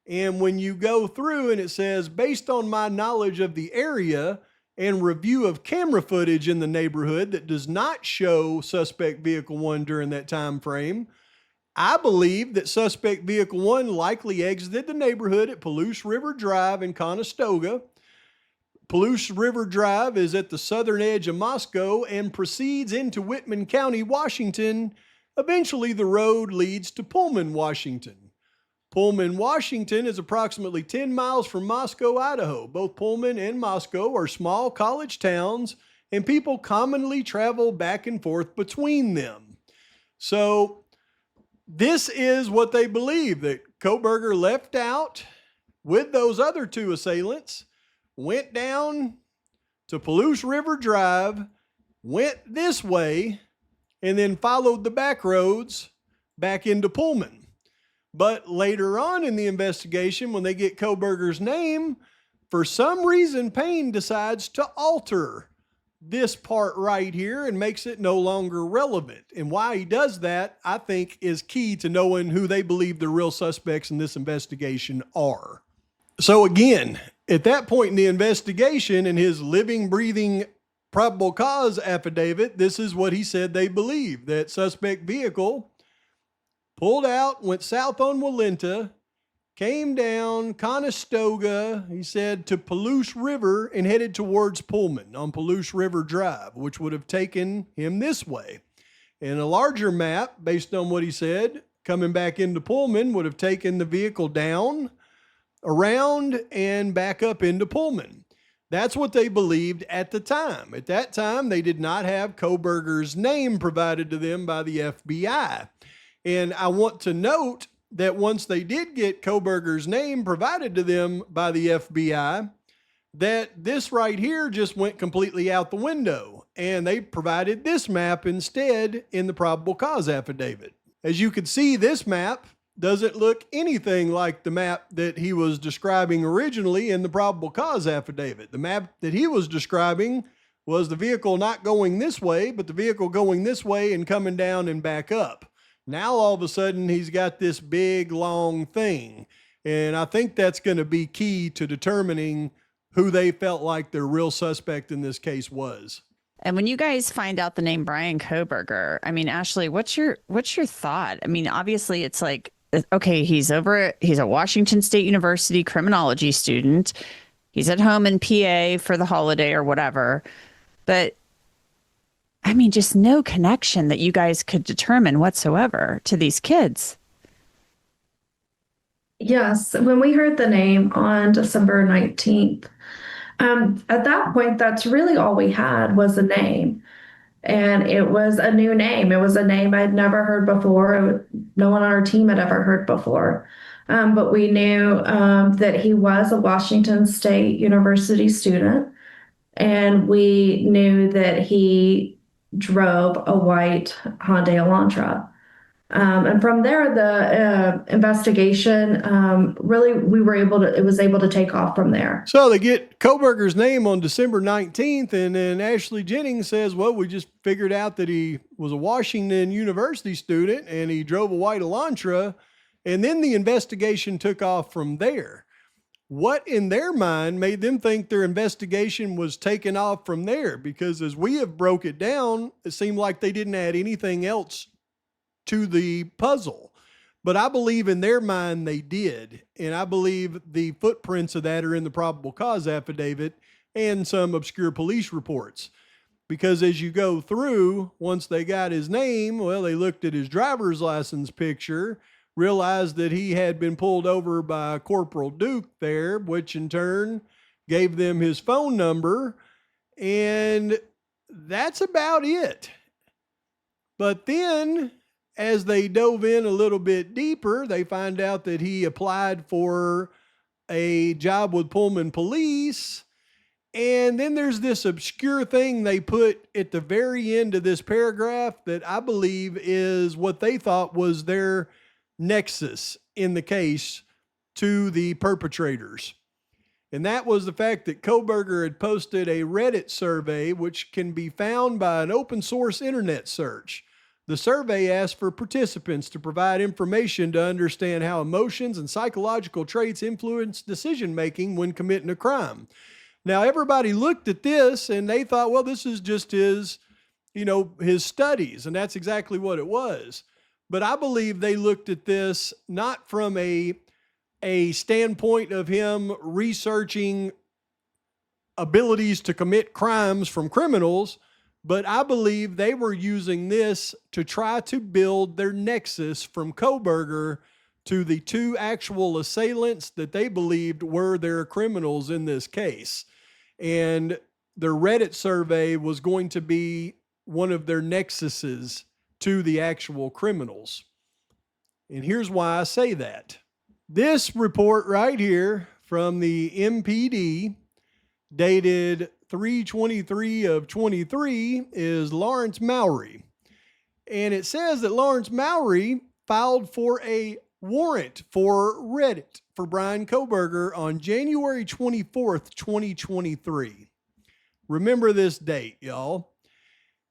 And when you go through and it says, based on my knowledge of the area and review of camera footage in the neighborhood that does not show suspect vehicle 1 during that time frame, I believe that suspect vehicle 1 likely exited the neighborhood at Palouse River Drive in Conestoga. Palouse River Drive is at the southern edge of Moscow and proceeds into Whitman County, Washington. Eventually, the road leads to Pullman, Washington. Pullman, Washington is approximately 10 miles from Moscow, Idaho. Both Pullman and Moscow are small college towns, and people commonly travel back and forth between them. So this is what they believe, that Cobberger left out with those other 2 assailants, went down to Palouse River Drive, went this way, and then followed the back roads back into Pullman. But later on in the investigation, when they get Kohberger's name, for some reason, Payne decides to alter this part right here and makes it no longer relevant. And why he does that, I think, is key to knowing who they believe the real suspects in this investigation are. So again, at that point in the investigation, in his living, breathing probable cause affidavit, this is what he said they believe: that suspect vehicle pulled out, went south on Walenta, came down Conestoga, he said, to Palouse River and headed towards Pullman on Palouse River Drive, which would have taken him this way. And a larger map, based on what he said, coming back into Pullman, would have taken the vehicle down, around, and back up into Pullman. That's what they believed at the time. At that time, they did not have Kohberger's name provided to them by the FBI. And I want to note that once they did get Kohberger's name provided to them by the FBI, that this right here just went completely out the window, and they provided this map instead in the probable cause affidavit. As you can see, this map doesn't look anything like the map that he was describing originally in the probable cause affidavit. The map that he was describing was the vehicle not going this way, but the vehicle going this way and coming down and back up. Now, all of a sudden, he's got this big, long thing. And I think that's going to be key to determining who they felt like their real suspect in this case was. And when you guys find out the name Bryan Kohberger, I mean, Ashley, what's your thought? I mean, obviously, it's like, okay, he's a Washington State University criminology student. He's at home in PA for the holiday or whatever. But I mean, just no connection that you guys could determine whatsoever to these kids. Yes, when we heard the name on December 19th, at that point, that's really all we had was a name. And it was a new name. It was a name I'd never heard before. No one on our team had ever heard before. But we knew that he was a Washington State University student. And we knew that he drove a white Hyundai Elantra. And from there, the investigation really, it was able to take off from there. So they get Kohberger's name on December 19th, and then Ashley Jennings says, well, we just figured out that he was a Washington University student and he drove a white Elantra, and then the investigation took off from there. What in their mind made them think their investigation was taken off from there? Because as we have broke it down, it seemed like they didn't add anything else to the puzzle. But I believe in their mind they did. And I believe the footprints of that are in the probable cause affidavit and some obscure police reports. Because as you go through, once they got his name, well, they looked at his driver's license picture, realized that he had been pulled over by Corporal Duke there, which in turn gave them his phone number. And that's about it. But then, as they dove in a little bit deeper, they find out that he applied for a job with Pullman Police. And then there's this obscure thing they put at the very end of this paragraph that I believe is what they thought was their nexus in the case to the perpetrators. And that was the fact that Cobberger had posted a Reddit survey, which can be found by an open source internet search. The survey asked for participants to provide information to understand how emotions and psychological traits influence decision-making when committing a crime. Now, everybody looked at this and they thought, well, this is just his studies. And that's exactly what it was. But I believe they looked at this not from a standpoint of him researching abilities to commit crimes from criminals, but I believe they were using this to try to build their nexus from Kohberger to the two actual assailants that they believed were their criminals in this case. And their Reddit survey was going to be one of their nexuses to the actual criminals. And here's why I say that. This report right here from the MPD, dated 3/23 of 23, is Lawrence Mowry. And it says that Lawrence Mowry filed for a warrant for Reddit for Bryan Kohberger on January 24th, 2023. Remember this date, y'all.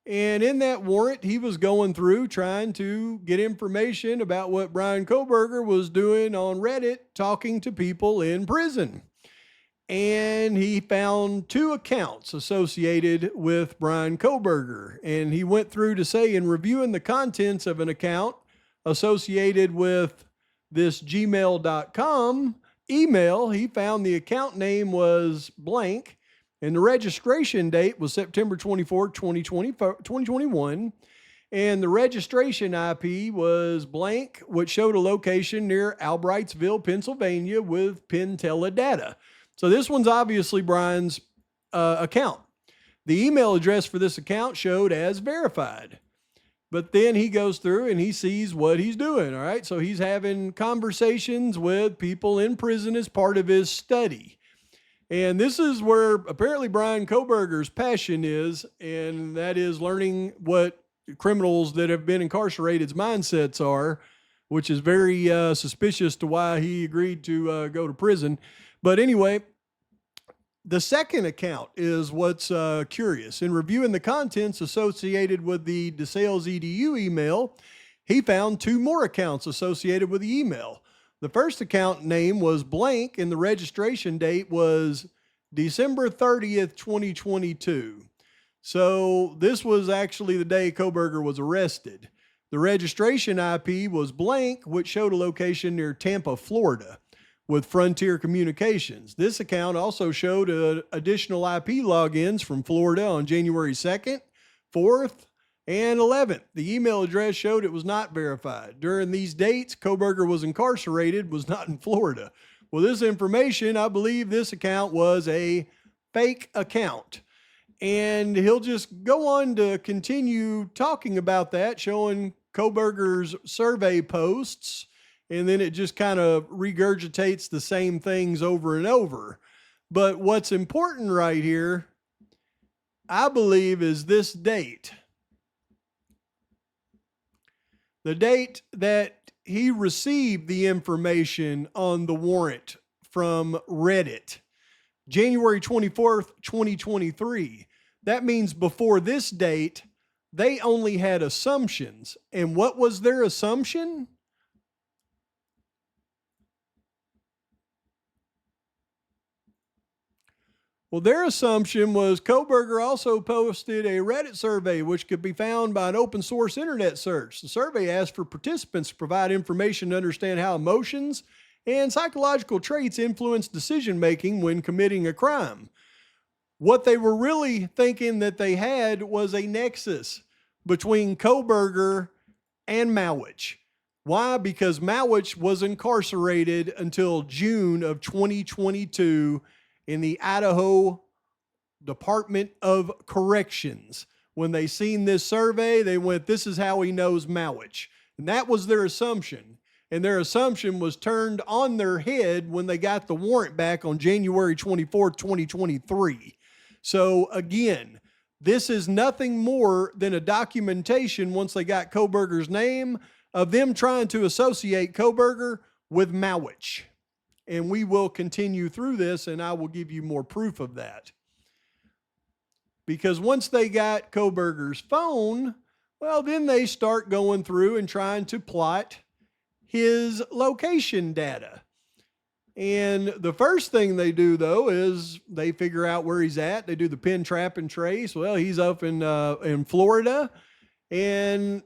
And in that warrant, he was going through trying to get information about what Bryan Kohberger was doing on Reddit, talking to people in prison. And he found 2 accounts associated with Bryan Kohberger. And he went through to say, in reviewing the contents of an account associated with this gmail.com email, he found the account name was blank. And the registration date was September 24, 2021. And the registration IP was blank, which showed a location near Albrightsville, Pennsylvania with Pentella data. So this one's obviously Bryan's account. The email address for this account showed as verified. But then he goes through and he sees what he's doing, all right? So he's having conversations with people in prison as part of his study. And this is where apparently Bryan Kohberger's passion is, and that is learning what criminals that have been incarcerated's mindsets are, which is very suspicious to why he agreed to go to prison. But anyway, the second account is what's curious. In reviewing the contents associated with the DeSales EDU email, he found 2 more accounts associated with the email. The first account name was blank, and the registration date was December 30th, 2022. So this was actually the day Kohberger was arrested. The registration IP was blank, which showed a location near Tampa, Florida, with Frontier Communications. This account also showed additional IP logins from Florida on January 2nd, 4th, and 11th. The email address showed it was not verified. During these dates, Kohberger was incarcerated, was not in Florida. Well, this information, I believe this account was a fake account. And he'll just go on to continue talking about that, showing Kohberger's survey posts, and then it just kind of regurgitates the same things over and over. But what's important right here, I believe, is this date. The date that he received the information on the warrant from Reddit, January 24th, 2023. That means before this date, they only had assumptions. And what was their assumption? Well, their assumption was Kohberger also posted a Reddit survey, which could be found by an open source internet search. The survey asked for participants to provide information to understand how emotions and psychological traits influence decision making when committing a crime. What they were really thinking that they had was a nexus between Kohberger and Mowich. Why? Because Mowich was incarcerated until June of 2022 in the Idaho Department of Corrections. When they seen this survey, they went, this is how he knows Mowich. And that was their assumption. And their assumption was turned on their head when they got the warrant back on January 24th, 2023. So again, this is nothing more than a documentation once they got Kohberger's name of them trying to associate Kohberger with Mowich. And we will continue through this, and I will give you more proof of that. Because once they got Kohberger's phone, well, then they start going through and trying to plot his location data. And the first thing they do, though, is they figure out where he's at. They do the pin, trap, and trace. Well, he's up in Florida. And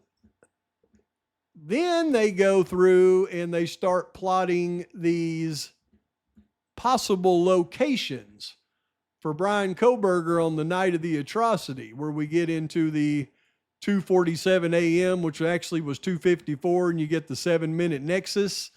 then they go through and they start plotting these possible locations for Bryan Kohberger on the night of the atrocity, where we get into the 2:47 a.m., which actually was 2:54, and you get the 7-minute Nexus,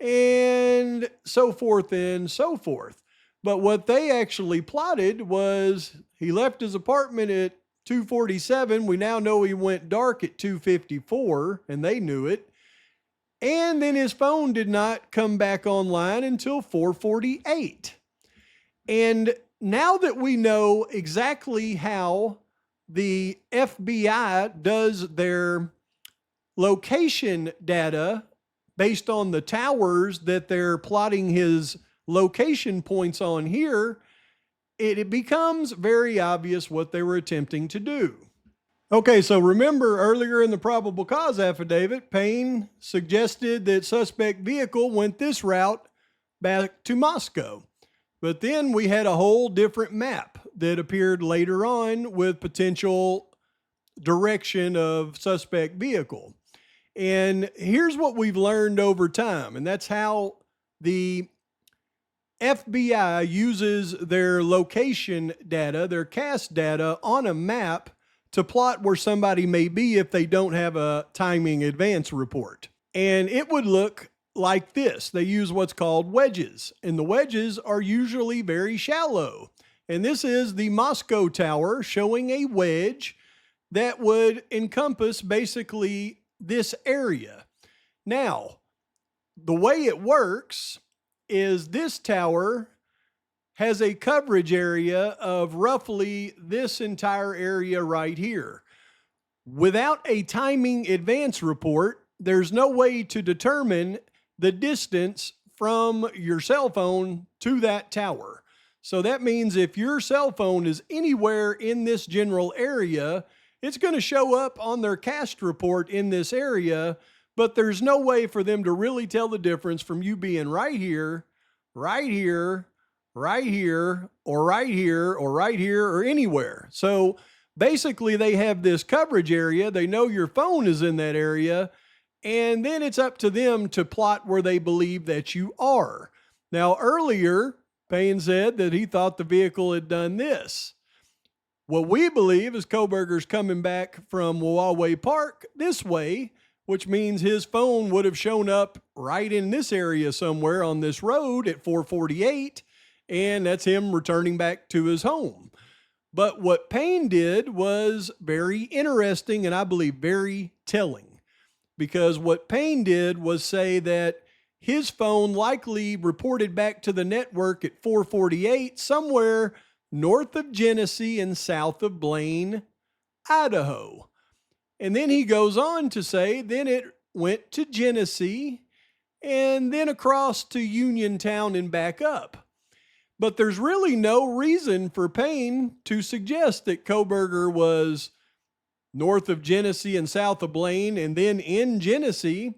and so forth and so forth. But what they actually plotted was he left his apartment at 2:47. We now know he went dark at 2:54, and they knew it. And then his phone did not come back online until 4:48. And now that we know exactly how the FBI does their location data based on the towers that they're plotting his location points on here, it becomes very obvious what they were attempting to do. Okay, so remember earlier in the probable cause affidavit, Payne suggested that suspect vehicle went this route back to Moscow. But then we had a whole different map that appeared later on with potential direction of suspect vehicle. And here's what we've learned over time, and that's how the FBI uses their location data, their cast data on a map to plot where somebody may be if they don't have a timing advance report. And it would look like this. They use what's called wedges, and the wedges are usually very shallow. And this is the Moscow Tower showing a wedge that would encompass basically this area. Now, the way it works is this tower has a coverage area of roughly this entire area right here. Without a timing advance report, there's no way to determine the distance from your cell phone to that tower. So that means if your cell phone is anywhere in this general area, it's going to show up on their cast report in this area, but there's no way for them to really tell the difference from you being right here, right here, right here, or right here, or right here, or anywhere. So basically they have this coverage area. They know your phone is in that area, and then it's up to them to plot where they believe that you are. Now, earlier, Payne said that he thought the vehicle had done this. What we believe is Kohberger's coming back from Huawei Park this way, which means his phone would have shown up right in this area somewhere on this road at 448, and that's him returning back to his home. But what Payne did was very interesting and I believe very telling, because what Payne did was say that his phone likely reported back to the network at 448 somewhere north of Genesee and south of Blaine, Idaho. And then he goes on to say, then it went to Genesee and then across to Uniontown and back up. But there's really no reason for Payne to suggest that Kohberger was north of Genesee and south of Blaine and then in Genesee,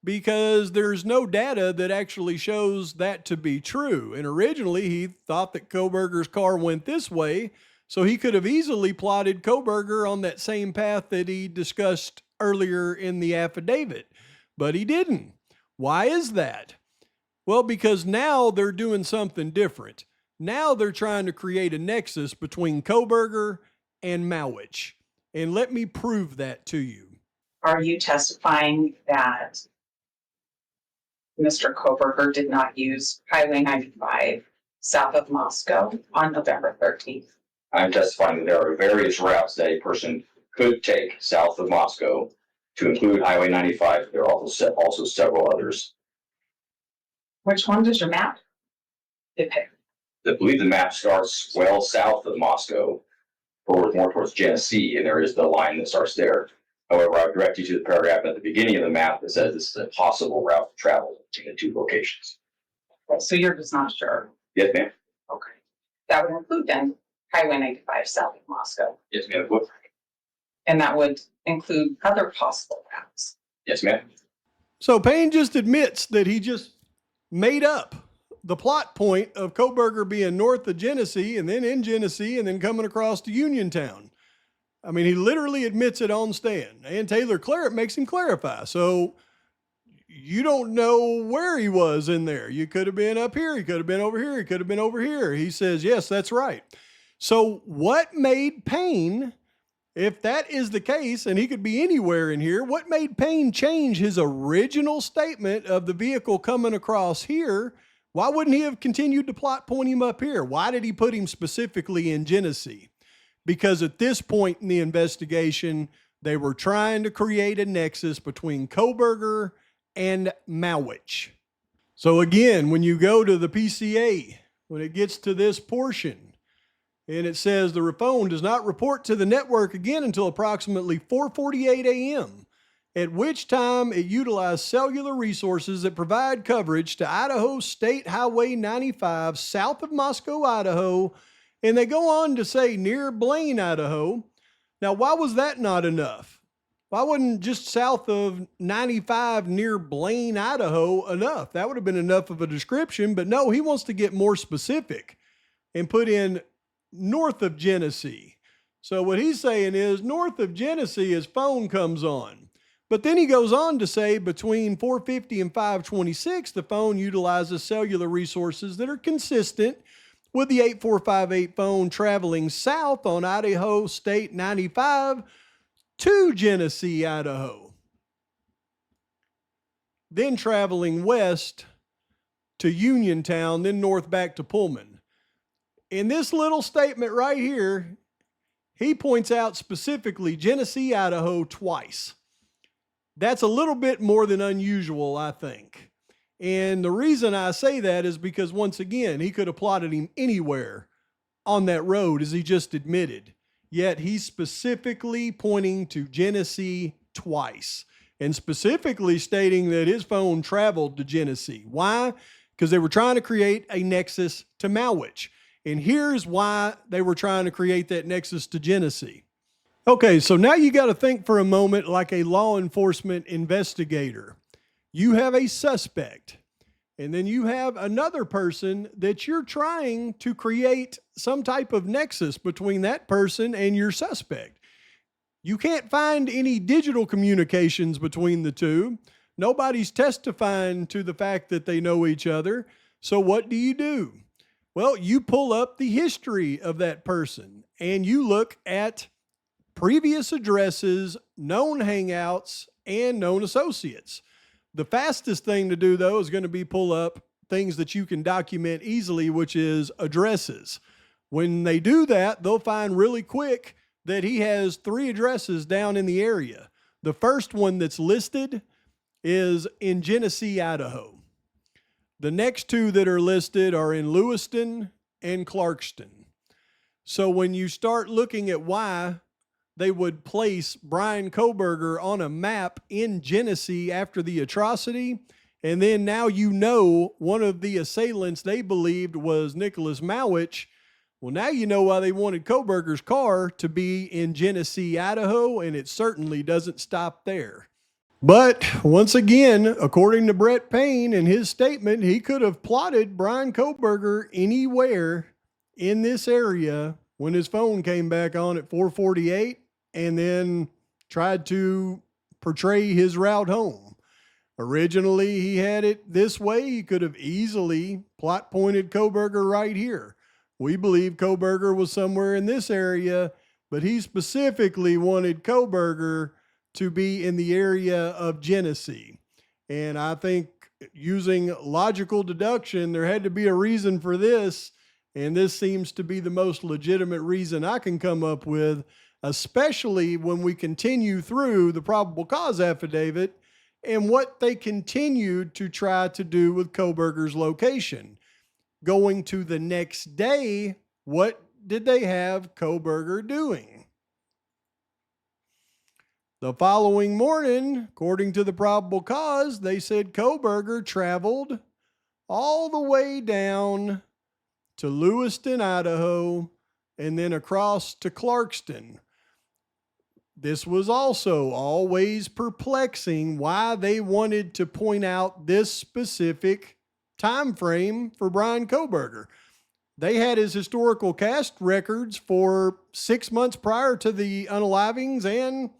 because there's no data that actually shows that to be true. And originally he thought that Kohberger's car went this way, so he could have easily plotted Kohberger on that same path that he discussed earlier in the affidavit, but he didn't. Why is that? Well, because now they're doing something different. Now they're trying to create a nexus between Kohberger and Mowich. And let me prove that to you. Are you testifying that Mr. Cobberger did not use Highway 95 south of Moscow on November 13th? I'm testifying that there are various routes that a person could take south of Moscow, to include Highway 95. There are also several others. Which one does your map depict? I believe the map starts well south of Moscow, more towards Genesee, and there is the line that starts there. However, I would direct you to the paragraph at the beginning of the map that says this is a possible route to travel between the two locations. So you're just not sure? Yes, ma'am. Okay. That would include then Highway 95 south of Moscow. Yes, ma'am. What? And that would include other possible routes. Yes, ma'am. So Payne just admits that he just made up the plot point of Kohberger being north of Genesee and then in Genesee and then coming across to Uniontown. I mean, he literally admits it on stand, and Taylor Claret makes him clarify. So you don't know where he was in there. You could have been up here. He could have been over here. He could have been over here. He says, yes, that's right. So what made Payne, if that is the case, and he could be anywhere in here, what made Payne change his original statement of the vehicle coming across here? Why wouldn't he have continued to plot point him up here? Why did he put him specifically in Genesee? Because at this point in the investigation, they were trying to create a nexus between Kohberger and Mowich. So again, when you go to the PCA, when it gets to this portion, and it says the phone does not report to the network again until approximately 4:48 a.m., at which time it utilized cellular resources that provide coverage to Idaho State Highway 95 south of Moscow, Idaho, And they go on to say near Blaine, Idaho. Now, why was that not enough? Why wasn't just south of 95 near Blaine, Idaho enough? That would have been enough of a description, but no, he wants to get more specific and put in north of Genesee. So what he's saying is north of Genesee his phone comes on. But then he goes on to say between 450 and 526, the phone utilizes cellular resources that are consistent with the 8458 phone traveling south on Idaho State 95 to Genesee, Idaho. Then traveling west to Uniontown, then north back to Pullman. In this little statement right here, he points out specifically Genesee, Idaho twice. That's a little bit more than unusual, I think. And the reason I say that is because, once again, he could have plotted him anywhere on that road, as he just admitted. Yet he's specifically pointing to Genesee twice and specifically stating that his phone traveled to Genesee. Why? Because they were trying to create a nexus to Malwich. And here's why they were trying to create that nexus to Genesee. Okay, so now you got to think for a moment like a law enforcement investigator. You have a suspect, and then you have another person that you're trying to create some type of nexus between that person and your suspect. You can't find any digital communications between the two. Nobody's testifying to the fact that they know each other. So what do? Well, you pull up the history of that person and you look at previous addresses, known hangouts, and known associates. The fastest thing to do, though, is going to be pull up things that you can document easily, which is addresses. When they do that, they'll find really quick that he has 3 addresses down in the area. The first one that's listed is in Genesee, Idaho. The next 2 that are listed are in Lewiston and Clarkston. So when you start looking at why they would place Bryan Kohberger on a map in Genesee after the atrocity, and then now you know one of the assailants they believed was Nicholas Malwich. Well, now you know why they wanted Kohberger's car to be in Genesee, Idaho, and it certainly doesn't stop there. But once again, according to Brett Payne in his statement, he could have plotted Bryan Kohberger anywhere in this area when his phone came back on at 4:48 and then tried to portray his route home. Originally, he had it this way. He could have easily plot pointed Kohberger right here. We believe Kohberger was somewhere in this area, but he specifically wanted Kohberger to be in the area of Genesee. And I think using logical deduction, there had to be a reason for this. And this seems to be the most legitimate reason I can come up with, especially when we continue through the probable cause affidavit and what they continued to try to do with Kohberger's location. Going to the next day, what did they have Kohberger doing? The following morning, according to the probable cause, they said Kohberger traveled all the way down to Lewiston, Idaho, and then across to Clarkston. This was also always perplexing why they wanted to point out this specific time frame for Bryan Kohberger. They had his historical cast records for 6 months prior to the unalivings and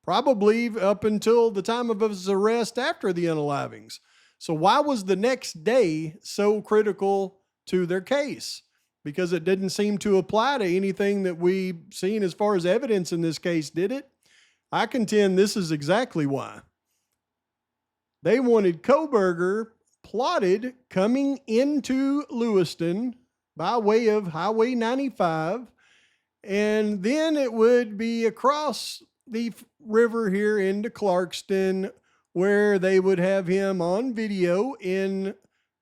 probably up until the time of his arrest after the unalivings. So why was the next day so critical to their case? Because it didn't seem to apply to anything that we've seen as far as evidence in this case, did it? I contend this is exactly why. They wanted Kohberger plotted coming into Lewiston by way of Highway 95, and then it would be across the river here into Clarkston, where they would have him on video in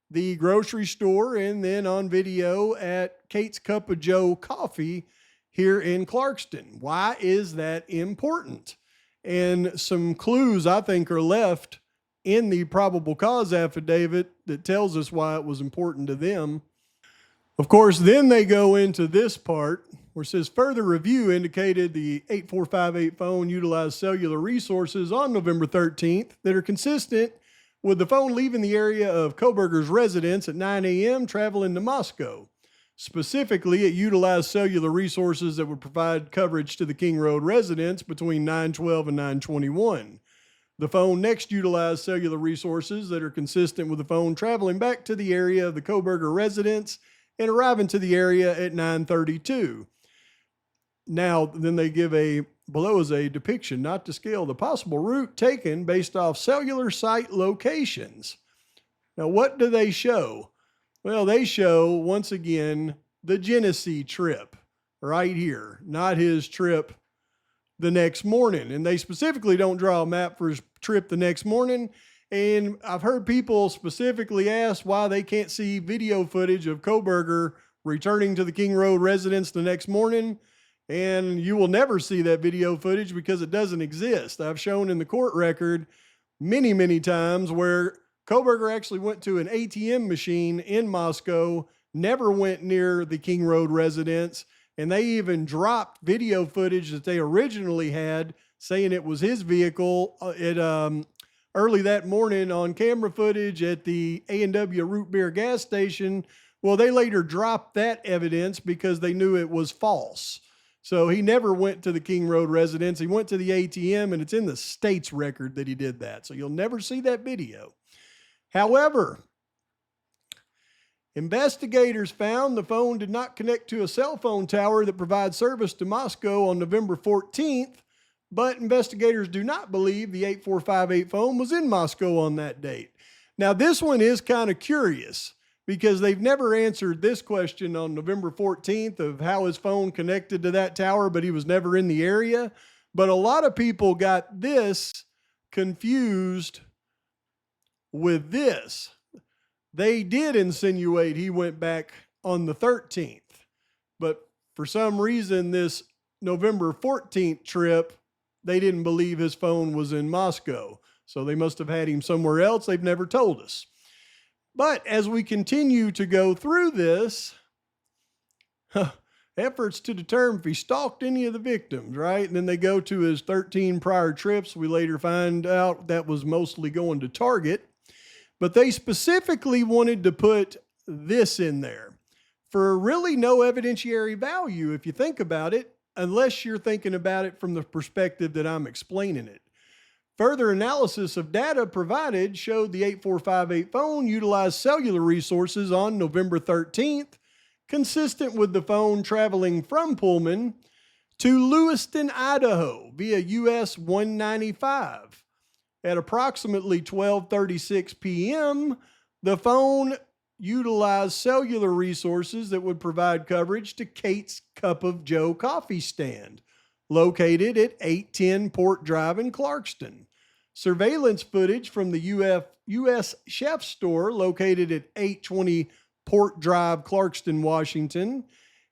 the grocery store and then on video at Kate's Cup of Joe Coffee here in Clarkston. Why is that important? And some clues I think are left in the probable cause affidavit that tells us why it was important to them. Of course, then they go into this part where it says further review indicated the 8458 phone utilized cellular resources on November 13th that are consistent with the phone leaving the area of Kohberger's residence at 9 a.m. traveling to Moscow. Specifically, it utilized cellular resources that would provide coverage to the King Road residence between 9:12 and 9:21. The phone next utilized cellular resources that are consistent with the phone traveling back to the area of the Cobberger residence and arriving to the area at 9:32. Now, then they give below is a depiction, not to scale, the possible route taken based off cellular site locations. Now, what do they show? Well, they show, once again, the Genesee trip right here, not his trip the next morning. And they specifically don't draw a map for his trip the next morning. And I've heard people specifically ask why they can't see video footage of Cobberger returning to the King Road residence the next morning. And you will never see that video footage because it doesn't exist. I've shown in the court record many, many times where Cobberger actually went to an ATM machine in Moscow, never went near the King Road residence, and they even dropped video footage that they originally had saying it was his vehicle early that morning on camera footage at the A&W Root Beer gas station. Well, they later dropped that evidence because they knew it was false. So he never went to the King Road residence. He went to the ATM, and it's in the state's record that he did that. So you'll never see that video. However, investigators found the phone did not connect to a cell phone tower that provides service to Moscow on November 14th, but investigators do not believe the 8458 phone was in Moscow on that date. Now, this one is kind of curious because they've never answered this question on November 14th of how his phone connected to that tower, but he was never in the area. But a lot of people got this confused with this. They did insinuate he went back on the 13th, but for some reason, this November 14th trip, they didn't believe his phone was in Moscow. So they must have had him somewhere else. They've never told us. But as we continue to go through this, efforts to determine if he stalked any of the victims, right? And then they go to his 13 prior trips. We later find out that was mostly going to Target. But they specifically wanted to put this in there for really no evidentiary value, if you think about it, unless you're thinking about it from the perspective that I'm explaining it. Further analysis of data provided showed the 8458 phone utilized cellular resources on November 13th, consistent with the phone traveling from Pullman to Lewiston, Idaho via US 195. At approximately 12:36 p.m., the phone utilized cellular resources that would provide coverage to Kate's Cup of Joe coffee stand, located at 810 Port Drive in Clarkston. Surveillance footage from the U.S. Chef store, located at 820 Port Drive, Clarkston, Washington,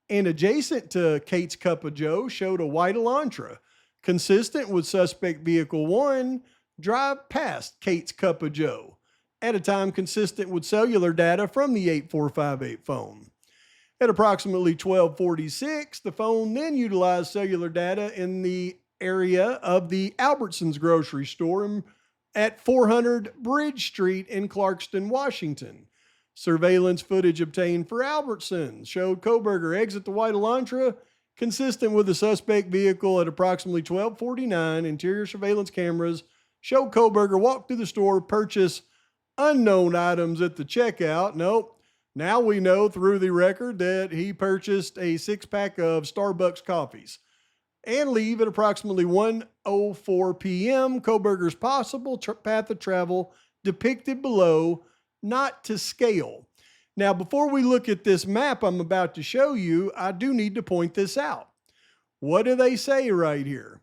and adjacent to Kate's Cup of Joe, showed a white Elantra, consistent with suspect vehicle 1, drive past Kate's Cup of Joe at a time consistent with cellular data from the 8458 phone. At approximately 12:46, the phone then utilized cellular data in the area of the Albertsons grocery store at 400 Bridge Street in Clarkston, Washington. Surveillance footage obtained for Albertsons showed Cobberger exit the white Elantra, consistent with the suspect vehicle at approximately 12:49. Interior surveillance cameras showed Cobberger walk through the store, purchase unknown items at the checkout. Nope. Now we know through the record that he purchased a 6-pack of Starbucks coffees and leave at approximately 1:04 p.m. Cobberger's possible path of travel depicted below, not to scale. Now, before we look at this map I'm about to show you, I do need to point this out. What do they say right here?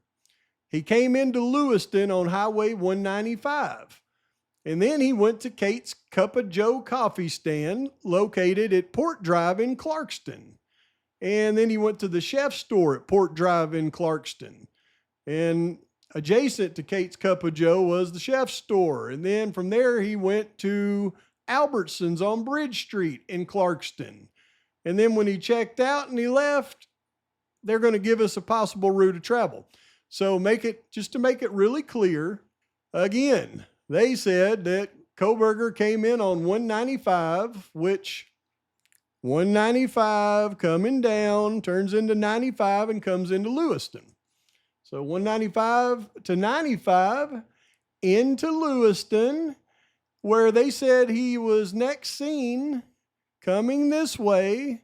He came into Lewiston on Highway 195. And then he went to Kate's Cup of Joe coffee stand, located at Port Drive in Clarkston. And then he went to the chef store at Port Drive in Clarkston. And adjacent to Kate's Cup of Joe was the chef store. And then from there he went to Albertsons on Bridge Street in Clarkston. And then when he checked out and he left, they're going to give us a possible route of travel. So just to make it really clear, again, they said that Cobberger came in on 195, which 195 coming down turns into 95 and comes into Lewiston. So 195 to 95 into Lewiston, where they said he was next seen coming this way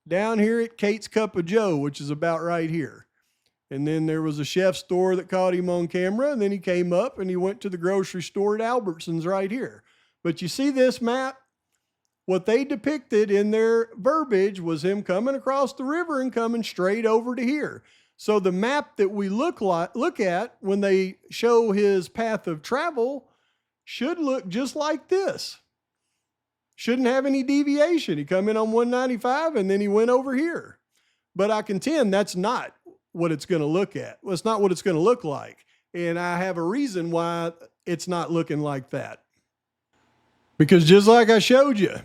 down here at Kate's Cup of Joe, which is about right here. And then there was a chef store that caught him on camera, and then he came up and he went to the grocery store at Albertsons right here. But you see this map? What they depicted in their verbiage was him coming across the river and coming straight over to here. So the map that we look at when they show his path of travel should look just like this. Shouldn't have any deviation. He come in on 195 and then he went over here. But I contend that's not what it's going to look at. Well, it's not what it's going to look like. And I have a reason why it's not looking like that. Because just like I showed you,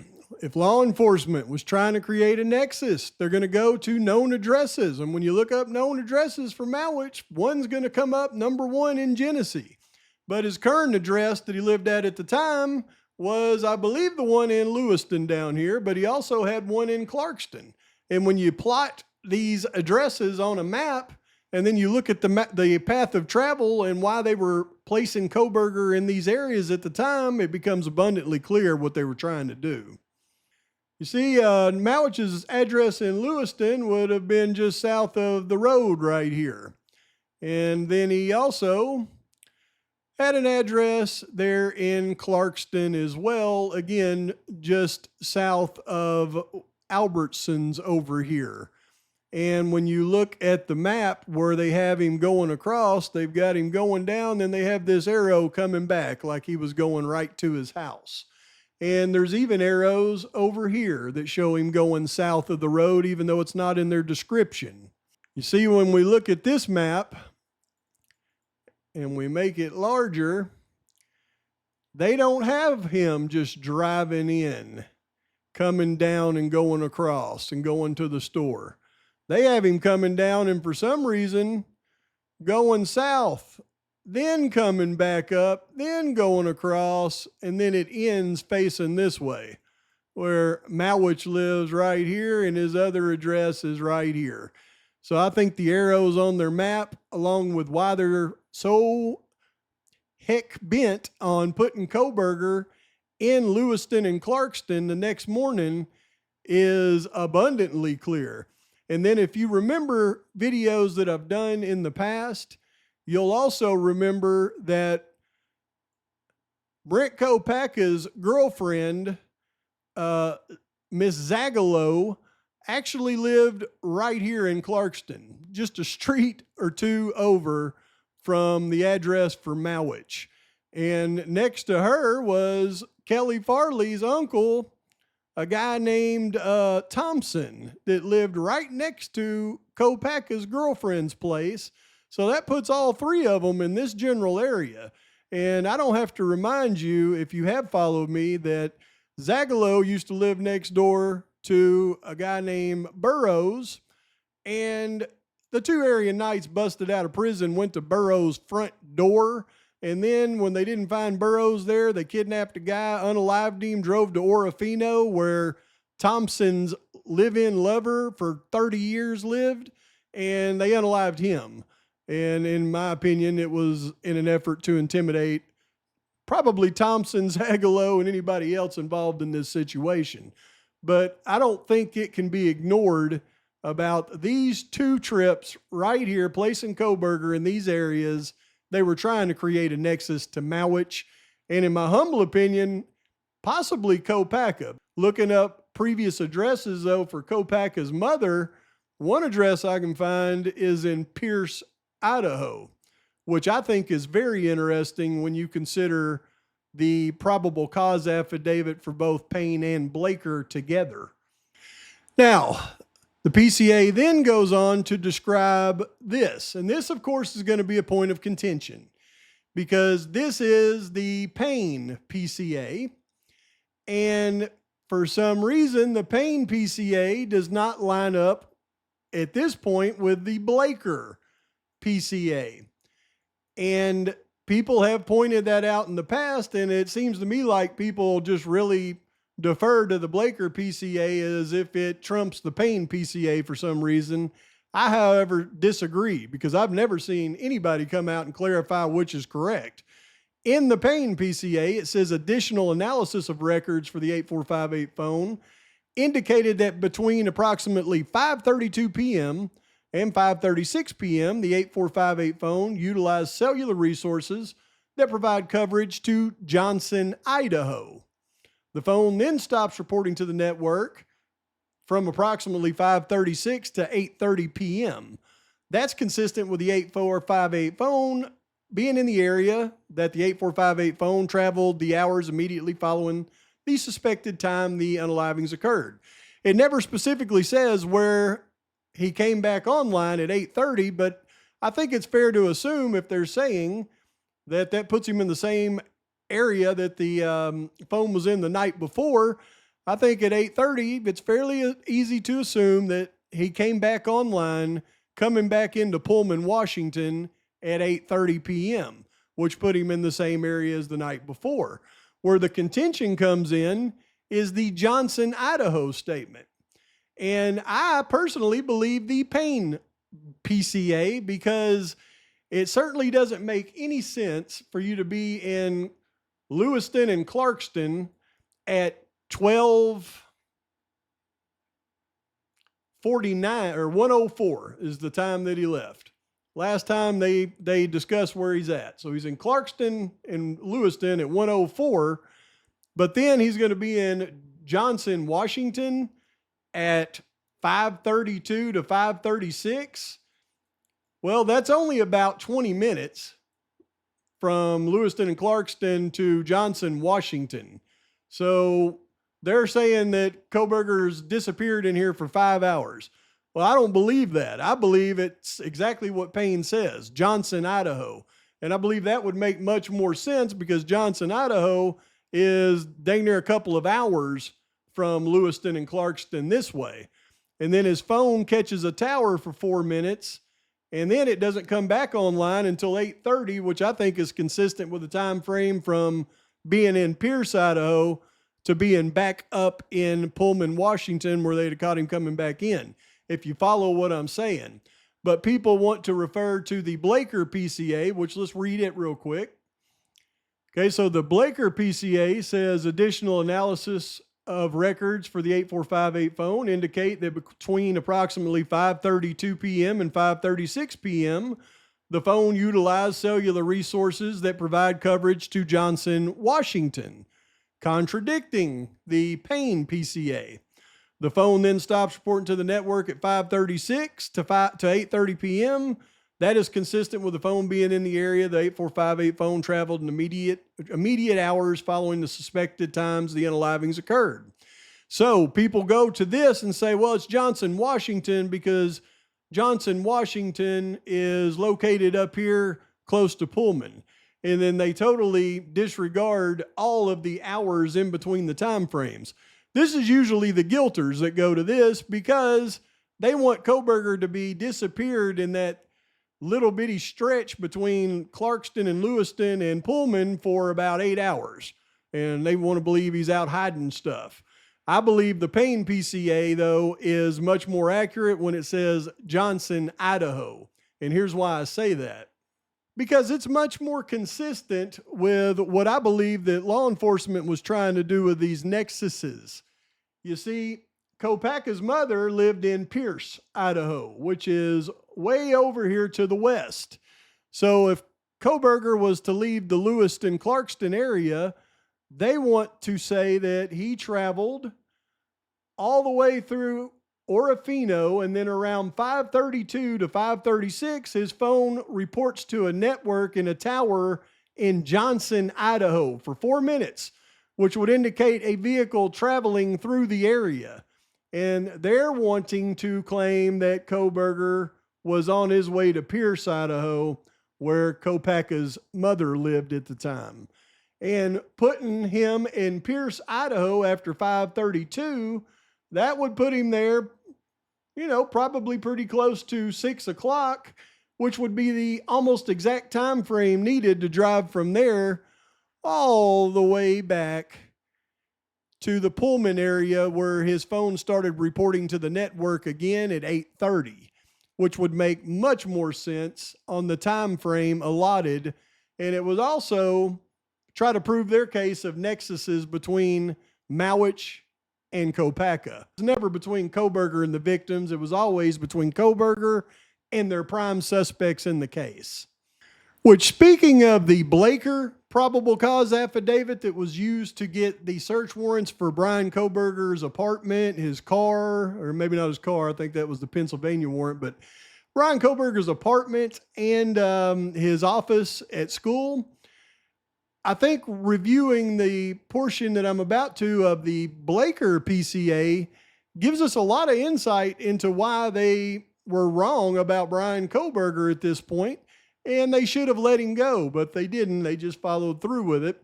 if law enforcement was trying to create a nexus, they're going to go to known addresses. And when you look up known addresses for Malwich, one's going to come up number 1 in Genesee. But his current address that he lived at the time was, I believe, the one in Lewiston down here, but he also had one in Clarkston. And when you plot these addresses on a map, and then you look at the path of travel and why they were placing Cobberger in these areas at the time, it becomes abundantly clear what they were trying to do. You see, Malwich's address in Lewiston would have been just south of the road right here. And then he also had an address there in Clarkston as well, again, just south of Albertsons over here. And when you look at the map where they have him going across, they've got him going down, then they have this arrow coming back like he was going right to his house. And there's even arrows over here that show him going south of the road, even though it's not in their description. You see, when we look at this map and we make it larger, they don't have him just driving in, coming down and going across and going to the store. They have him coming down and for some reason going south, then coming back up, then going across, and then it ends facing this way, where Malwich lives right here and his other address is right here. So I think the arrows on their map, along with why they're so heck bent on putting Cobberger in Lewiston and Clarkston the next morning, is abundantly clear. And then if you remember videos that I've done in the past, you'll also remember that Brent Kopaka's girlfriend, Miss Zagalo, actually lived right here in Clarkston, just a street or two over from the address for Malwich. And next to her was Kelly Farley's uncle, a guy named Thompson, that lived right next to Kopaka's girlfriend's place. So that puts all three of them in this general area. And I don't have to remind you, if you have followed me, that Zagalo used to live next door to a guy named Burroughs. And the two Aryan Knights busted out of prison, went to Burroughs' front door. And then when they didn't find Burroughs there, they kidnapped a guy, unalived him, drove to Orofino, where Thompson's live-in lover for 30 years lived, and they unalived him. And in my opinion, it was in an effort to intimidate probably Thompson, Zagalo, and anybody else involved in this situation. But I don't think it can be ignored about these two trips right here, placing Cobberger in these areas. They were trying to create a nexus to Malwich, and in my humble opinion, possibly Kopaka. Looking up previous addresses, though, for Kopaka's mother, one address I can find is in Pierce, Idaho, which I think is very interesting when you consider the probable cause affidavit for both Payne and Blaker together. Now, the PCA then goes on to describe this, and this, of course, is going to be a point of contention because this is the Payne PCA, and for some reason, the Payne PCA does not line up at this point with the Blaker PCA. And people have pointed that out in the past, and it seems to me like people just really defer to the Blaker PCA as if it trumps the Payne PCA for some reason. I, however, disagree because I've never seen anybody come out and clarify which is correct. In the Payne PCA, it says additional analysis of records for the 8458 phone indicated that between approximately 5:32 p.m. and 5:36 p.m., the 8458 phone utilized cellular resources that provide coverage to Johnson, Idaho. The phone then stops reporting to the network from approximately 5:36 to 8:30 p.m. That's consistent with the 8458 phone being in the area that the 8458 phone traveled the hours immediately following the suspected time the unalivings occurred. It never specifically says where he came back online at 8:30, but I think it's fair to assume if they're saying that that puts him in the same area that the phone was in the night before, I think at 8:30, it's fairly easy to assume that he came back online, coming back into Pullman, Washington at 8:30 p.m., which put him in the same area as the night before. Where the contention comes in is the Johnson, Idaho statement. And I personally believe the Payne PCA because it certainly doesn't make any sense for you to be in Lewiston and Clarkston at 12:49 or 1:04 is the time that he left. Last time they discussed where he's at. So he's in Clarkston and Lewiston at 1:04, but then he's going to be in Johnson, Washington at 5:32 to 5:36. Well, that's only about 20 minutes from Lewiston and Clarkston to Johnson, Washington. So they're saying that Kohbergers disappeared in here for 5 hours. Well, I don't believe that. I believe it's exactly what Payne says, Johnson, Idaho. And I believe that would make much more sense because Johnson, Idaho is dang near a couple of hours from Lewiston and Clarkston this way. And then his phone catches a tower for 4 minutes, and then it doesn't come back online until 8:30, which I think is consistent with the time frame from being in Pierce, Idaho to being back up in Pullman, Washington, where they'd caught him coming back in, if you follow what I'm saying. But people want to refer to the Blaker PCA, which let's read it real quick. Okay, so the Blaker PCA says additional analysis of records for the 8458 phone indicate that between approximately 5:32 p.m. and 5:36 p.m., the phone utilized cellular resources that provide coverage to Johnson, Washington, contradicting the Payne PCA. The phone then stops reporting to the network at 5:36 to 8:30 p.m. That is consistent with the phone being in the area. The 8458 phone traveled in immediate hours following the suspected times the unalivings occurred. So people go to this and say, well, it's Johnson, Washington, because Johnson, Washington is located up here close to Pullman. And then they totally disregard all of the hours in between the time frames. This is usually the guilters that go to this because they want Kohberger to be disappeared in that little bitty stretch between Clarkston and Lewiston and Pullman for about 8 hours. And they want to believe he's out hiding stuff. I believe the Payne PCA, though, is much more accurate when it says Johnson, Idaho. And here's why I say that. Because it's much more consistent with what I believe that law enforcement was trying to do with these nexuses. You see, Kopaka's mother lived in Pierce, Idaho, which is way over here to the west. So if Kohberger was to leave the Lewiston, Clarkston area, they want to say that he traveled all the way through Orofino, and then around 5:32 to 5:36, his phone reports to a network in a tower in Johnson, Idaho for 4 minutes, which would indicate a vehicle traveling through the area. And they're wanting to claim that Kohberger was on his way to Pierce, Idaho, where Kopaka's mother lived at the time. and putting him in Pierce, Idaho after 5:32, that would put him there, probably pretty close to 6 o'clock, which would be the almost exact time frame needed to drive from there all the way back to the Pullman area where his phone started reporting to the network again at 8:30, which would make much more sense on the time frame allotted. And it was also try to prove their case of nexuses between Mowich and Kopaka. It was never between Kohberger and the victims. It was always between Kohberger and their prime suspects in the case. Which, speaking of the Blaker probable cause affidavit that was used to get the search warrants for Bryan Kohberger's apartment, his car, or maybe not his car, I think that was the Pennsylvania warrant, but Bryan Kohberger's apartment and his office at school, I think reviewing the portion that I'm about to of the Blaker PCA gives us a lot of insight into why they were wrong about Bryan Kohberger at this point, and they should have let him go, but they didn't. They just followed through with it.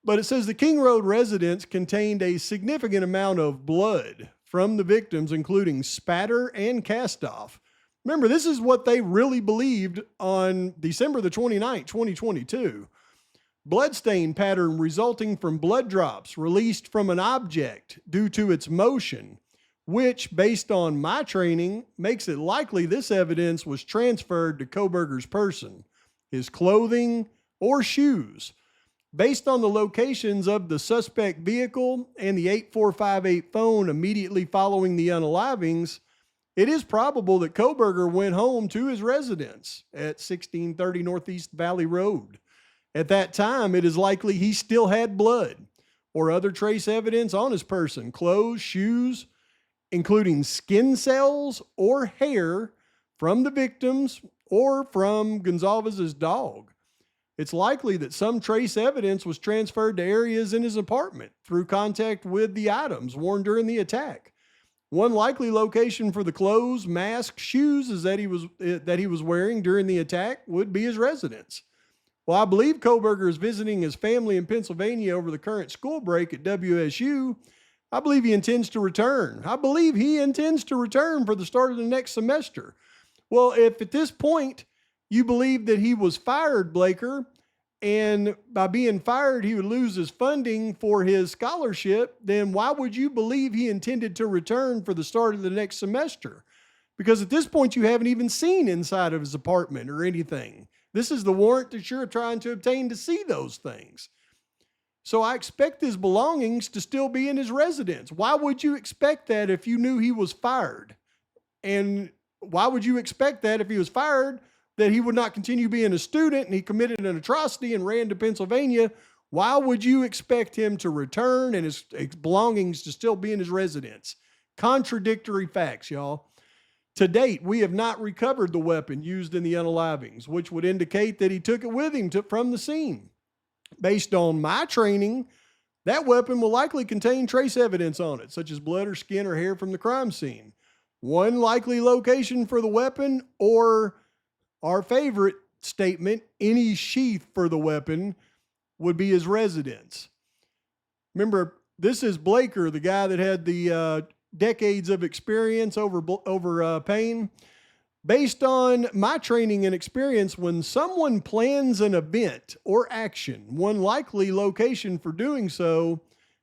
But it says the King Road residence contained a significant amount of blood from the victims, including spatter and cast off. Remember, this is what they really believed on December the 29th, 2022. Bloodstain pattern resulting from blood drops released from an object due to its motion, which, based on my training, makes it likely this evidence was transferred to Kohberger's person, his clothing, or shoes. Based on the locations of the suspect vehicle and the 8458 phone immediately following the unalivings, it is probable that Kohberger went home to his residence at 1630 Northeast Valley Road. At that time, it is likely he still had blood or other trace evidence on his person, clothes, shoes, including skin cells or hair from the victims or from Gonzalez's dog. It's likely that some trace evidence was transferred to areas in his apartment through contact with the items worn during the attack. One likely location for the clothes, mask, shoes is that he was wearing during the attack would be his residence. Well, I believe Kohberger is visiting his family in Pennsylvania over the current school break at WSU. I believe he intends to return. I believe he intends to return for the start of the next semester. Well, if at this point you believe that he was fired, Blaker, and by being fired he would lose his funding for his scholarship, then why would you believe he intended to return for the start of the next semester? Because at this point you haven't even seen inside of his apartment or anything. This is the warrant that you're trying to obtain to see those things. So I expect his belongings to still be in his residence. Why would you expect that if you knew he was fired? And why would you expect that if he was fired, that he would not continue being a student and he committed an atrocity and ran to Pennsylvania? Why would you expect him to return and his belongings to still be in his residence? Contradictory facts, y'all. To date, we have not recovered the weapon used in the unalivings, which would indicate that he took it with him from the scene. Based on my training, that weapon will likely contain trace evidence on it, such as blood or skin or hair from the crime scene. One likely location for the weapon, or our favorite statement, any sheath for the weapon, would be his residence. Remember, this is Blaker, the guy that had the decades of experience over pain. Based on my training and experience, when someone plans an event or action, one likely location for doing so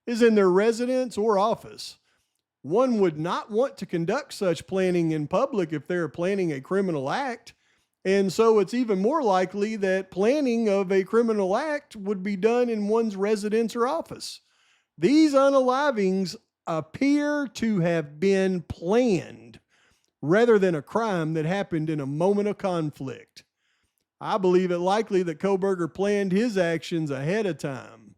is in their residence or office. One would not want to conduct such planning in public if they're planning a criminal act. And so it's even more likely that planning of a criminal act would be done in one's residence or office. These unalivings appear to have been planned rather than a crime that happened in a moment of conflict. I believe it likely that Kohberger planned his actions ahead of time.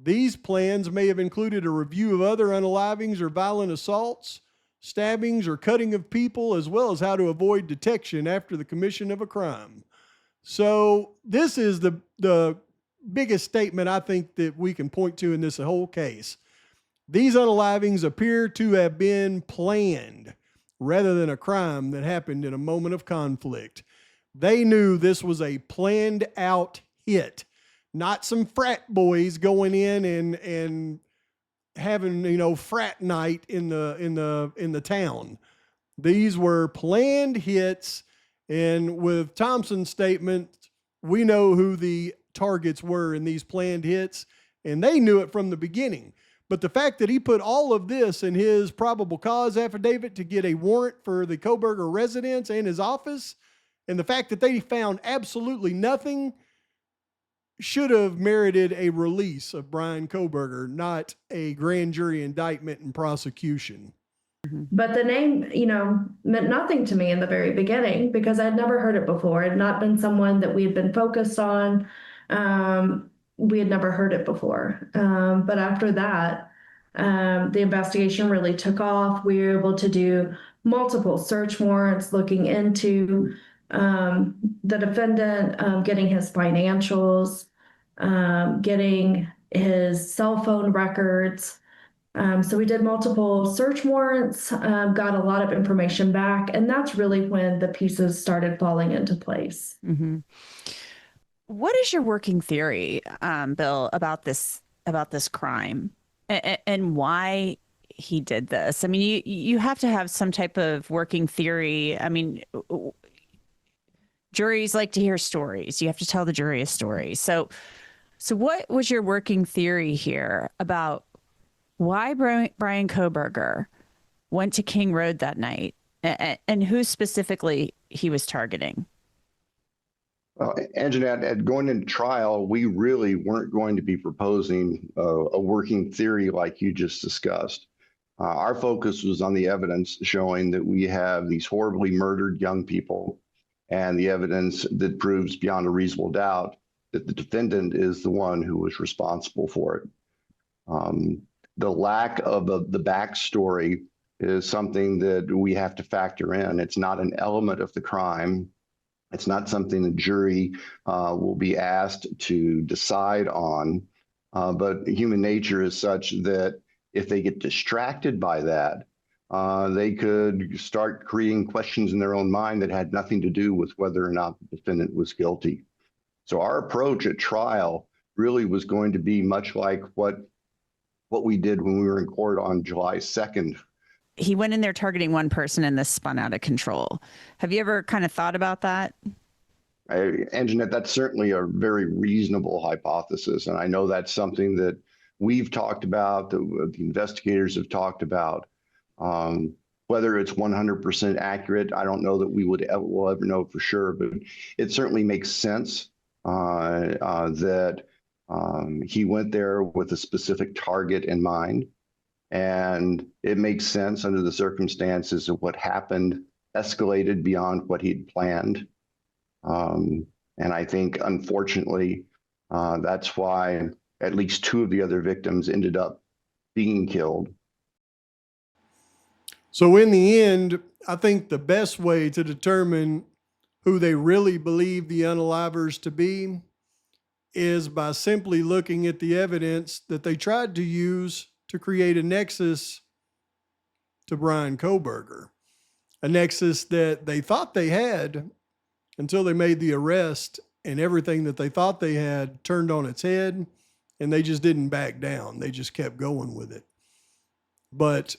These plans may have included a review of other unalivings or violent assaults, stabbings, or cutting of people, as well as how to avoid detection after the commission of a crime. So this is the biggest statement I think that we can point to in this whole case. These unalivings appear to have been planned rather than a crime that happened in a moment of conflict. They knew this was a planned out hit. not some frat boys going in and having, you know, frat night in the town. These were planned hits, and with Thompson's statement, we know who the targets were in these planned hits, and they knew it from the beginning. But the fact that he put all of this in his probable cause affidavit to get a warrant for the Cobberger residence and his office, and the fact that they found absolutely nothing, should have merited a release of Bryan Kohberger, not a grand jury indictment and prosecution. But the name, you know, meant nothing to me in the very beginning because I'd never heard it before. It had not been someone that we had been focused on. We had never heard it before. But after that, the investigation really took off. We were able to do multiple search warrants looking into the defendant, getting his financials, getting his cell phone records. So we did multiple search warrants, got a lot of information back, and that's really when the pieces started falling into place. Mm-hmm. What is your working theory, Bill, about this crime and why he did this? I mean, you have to have some type of working theory. I mean, juries like to hear stories. You have to tell the jury a story. So what was your working theory here about why Bryan Kohberger went to King Road that night and who specifically he was targeting? Well, Anjanette, going into trial, we really weren't going to be proposing a working theory like you just discussed. Our focus was on the evidence showing that we have these horribly murdered young people and the evidence that proves beyond a reasonable doubt that the defendant is the one who was responsible for it. The lack of the backstory is something that we have to factor in. It's not an element of the crime. It's not something the jury will be asked to decide on. But human nature is such that if they get distracted by that, they could start creating questions in their own mind that had nothing to do with whether or not the defendant was guilty. So our approach at trial really was going to be much like what we did when we were in court on July 2nd. He went in there targeting one person and this spun out of control. Have you ever kind of thought about that? Anjanette, that's certainly a very reasonable hypothesis. And I know that's something that we've talked about, the investigators have talked about. Whether it's 100% accurate, I don't know that we'll ever know for sure, but it certainly makes sense that he went there with a specific target in mind. And it makes sense under the circumstances of what happened, escalated beyond what he'd planned. And I think, unfortunately, that's why at least two of the other victims ended up being killed. So in the end, I think the best way to determine who they really believe the unalivers to be is by simply looking at the evidence that they tried to use to create a nexus to Bryan Kohberger, a nexus that they thought they had until they made the arrest, and everything that they thought they had turned on its head, and they just didn't back down. They just kept going with it. But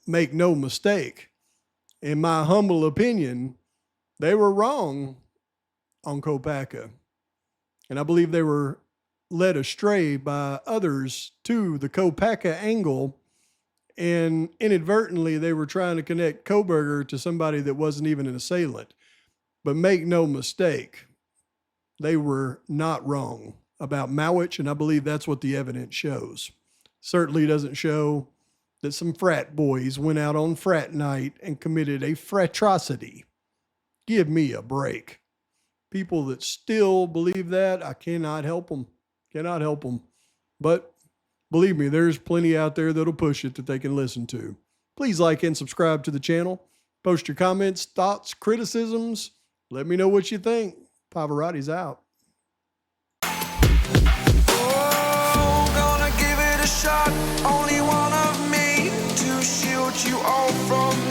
make no mistake, in my humble opinion, they were wrong on Kopaka. And I believe they were led astray by others to the Kopaka angle, and inadvertently they were trying to connect Cobberger to somebody that wasn't even an assailant. But make no mistake, they were not wrong about Mowich, and I believe that's what the evidence shows. Certainly doesn't show that some frat boys went out on frat night and committed a fratricity. Give me a break. People that still believe that, I cannot help them. Cannot help them. But believe me, there's plenty out there that'll push it that they can listen to. Please like and subscribe to the channel. Post your comments, thoughts, criticisms. Let me know what you think. Pavarotti's out. Oh, gonna give it a shot. Only one of me to shield you all from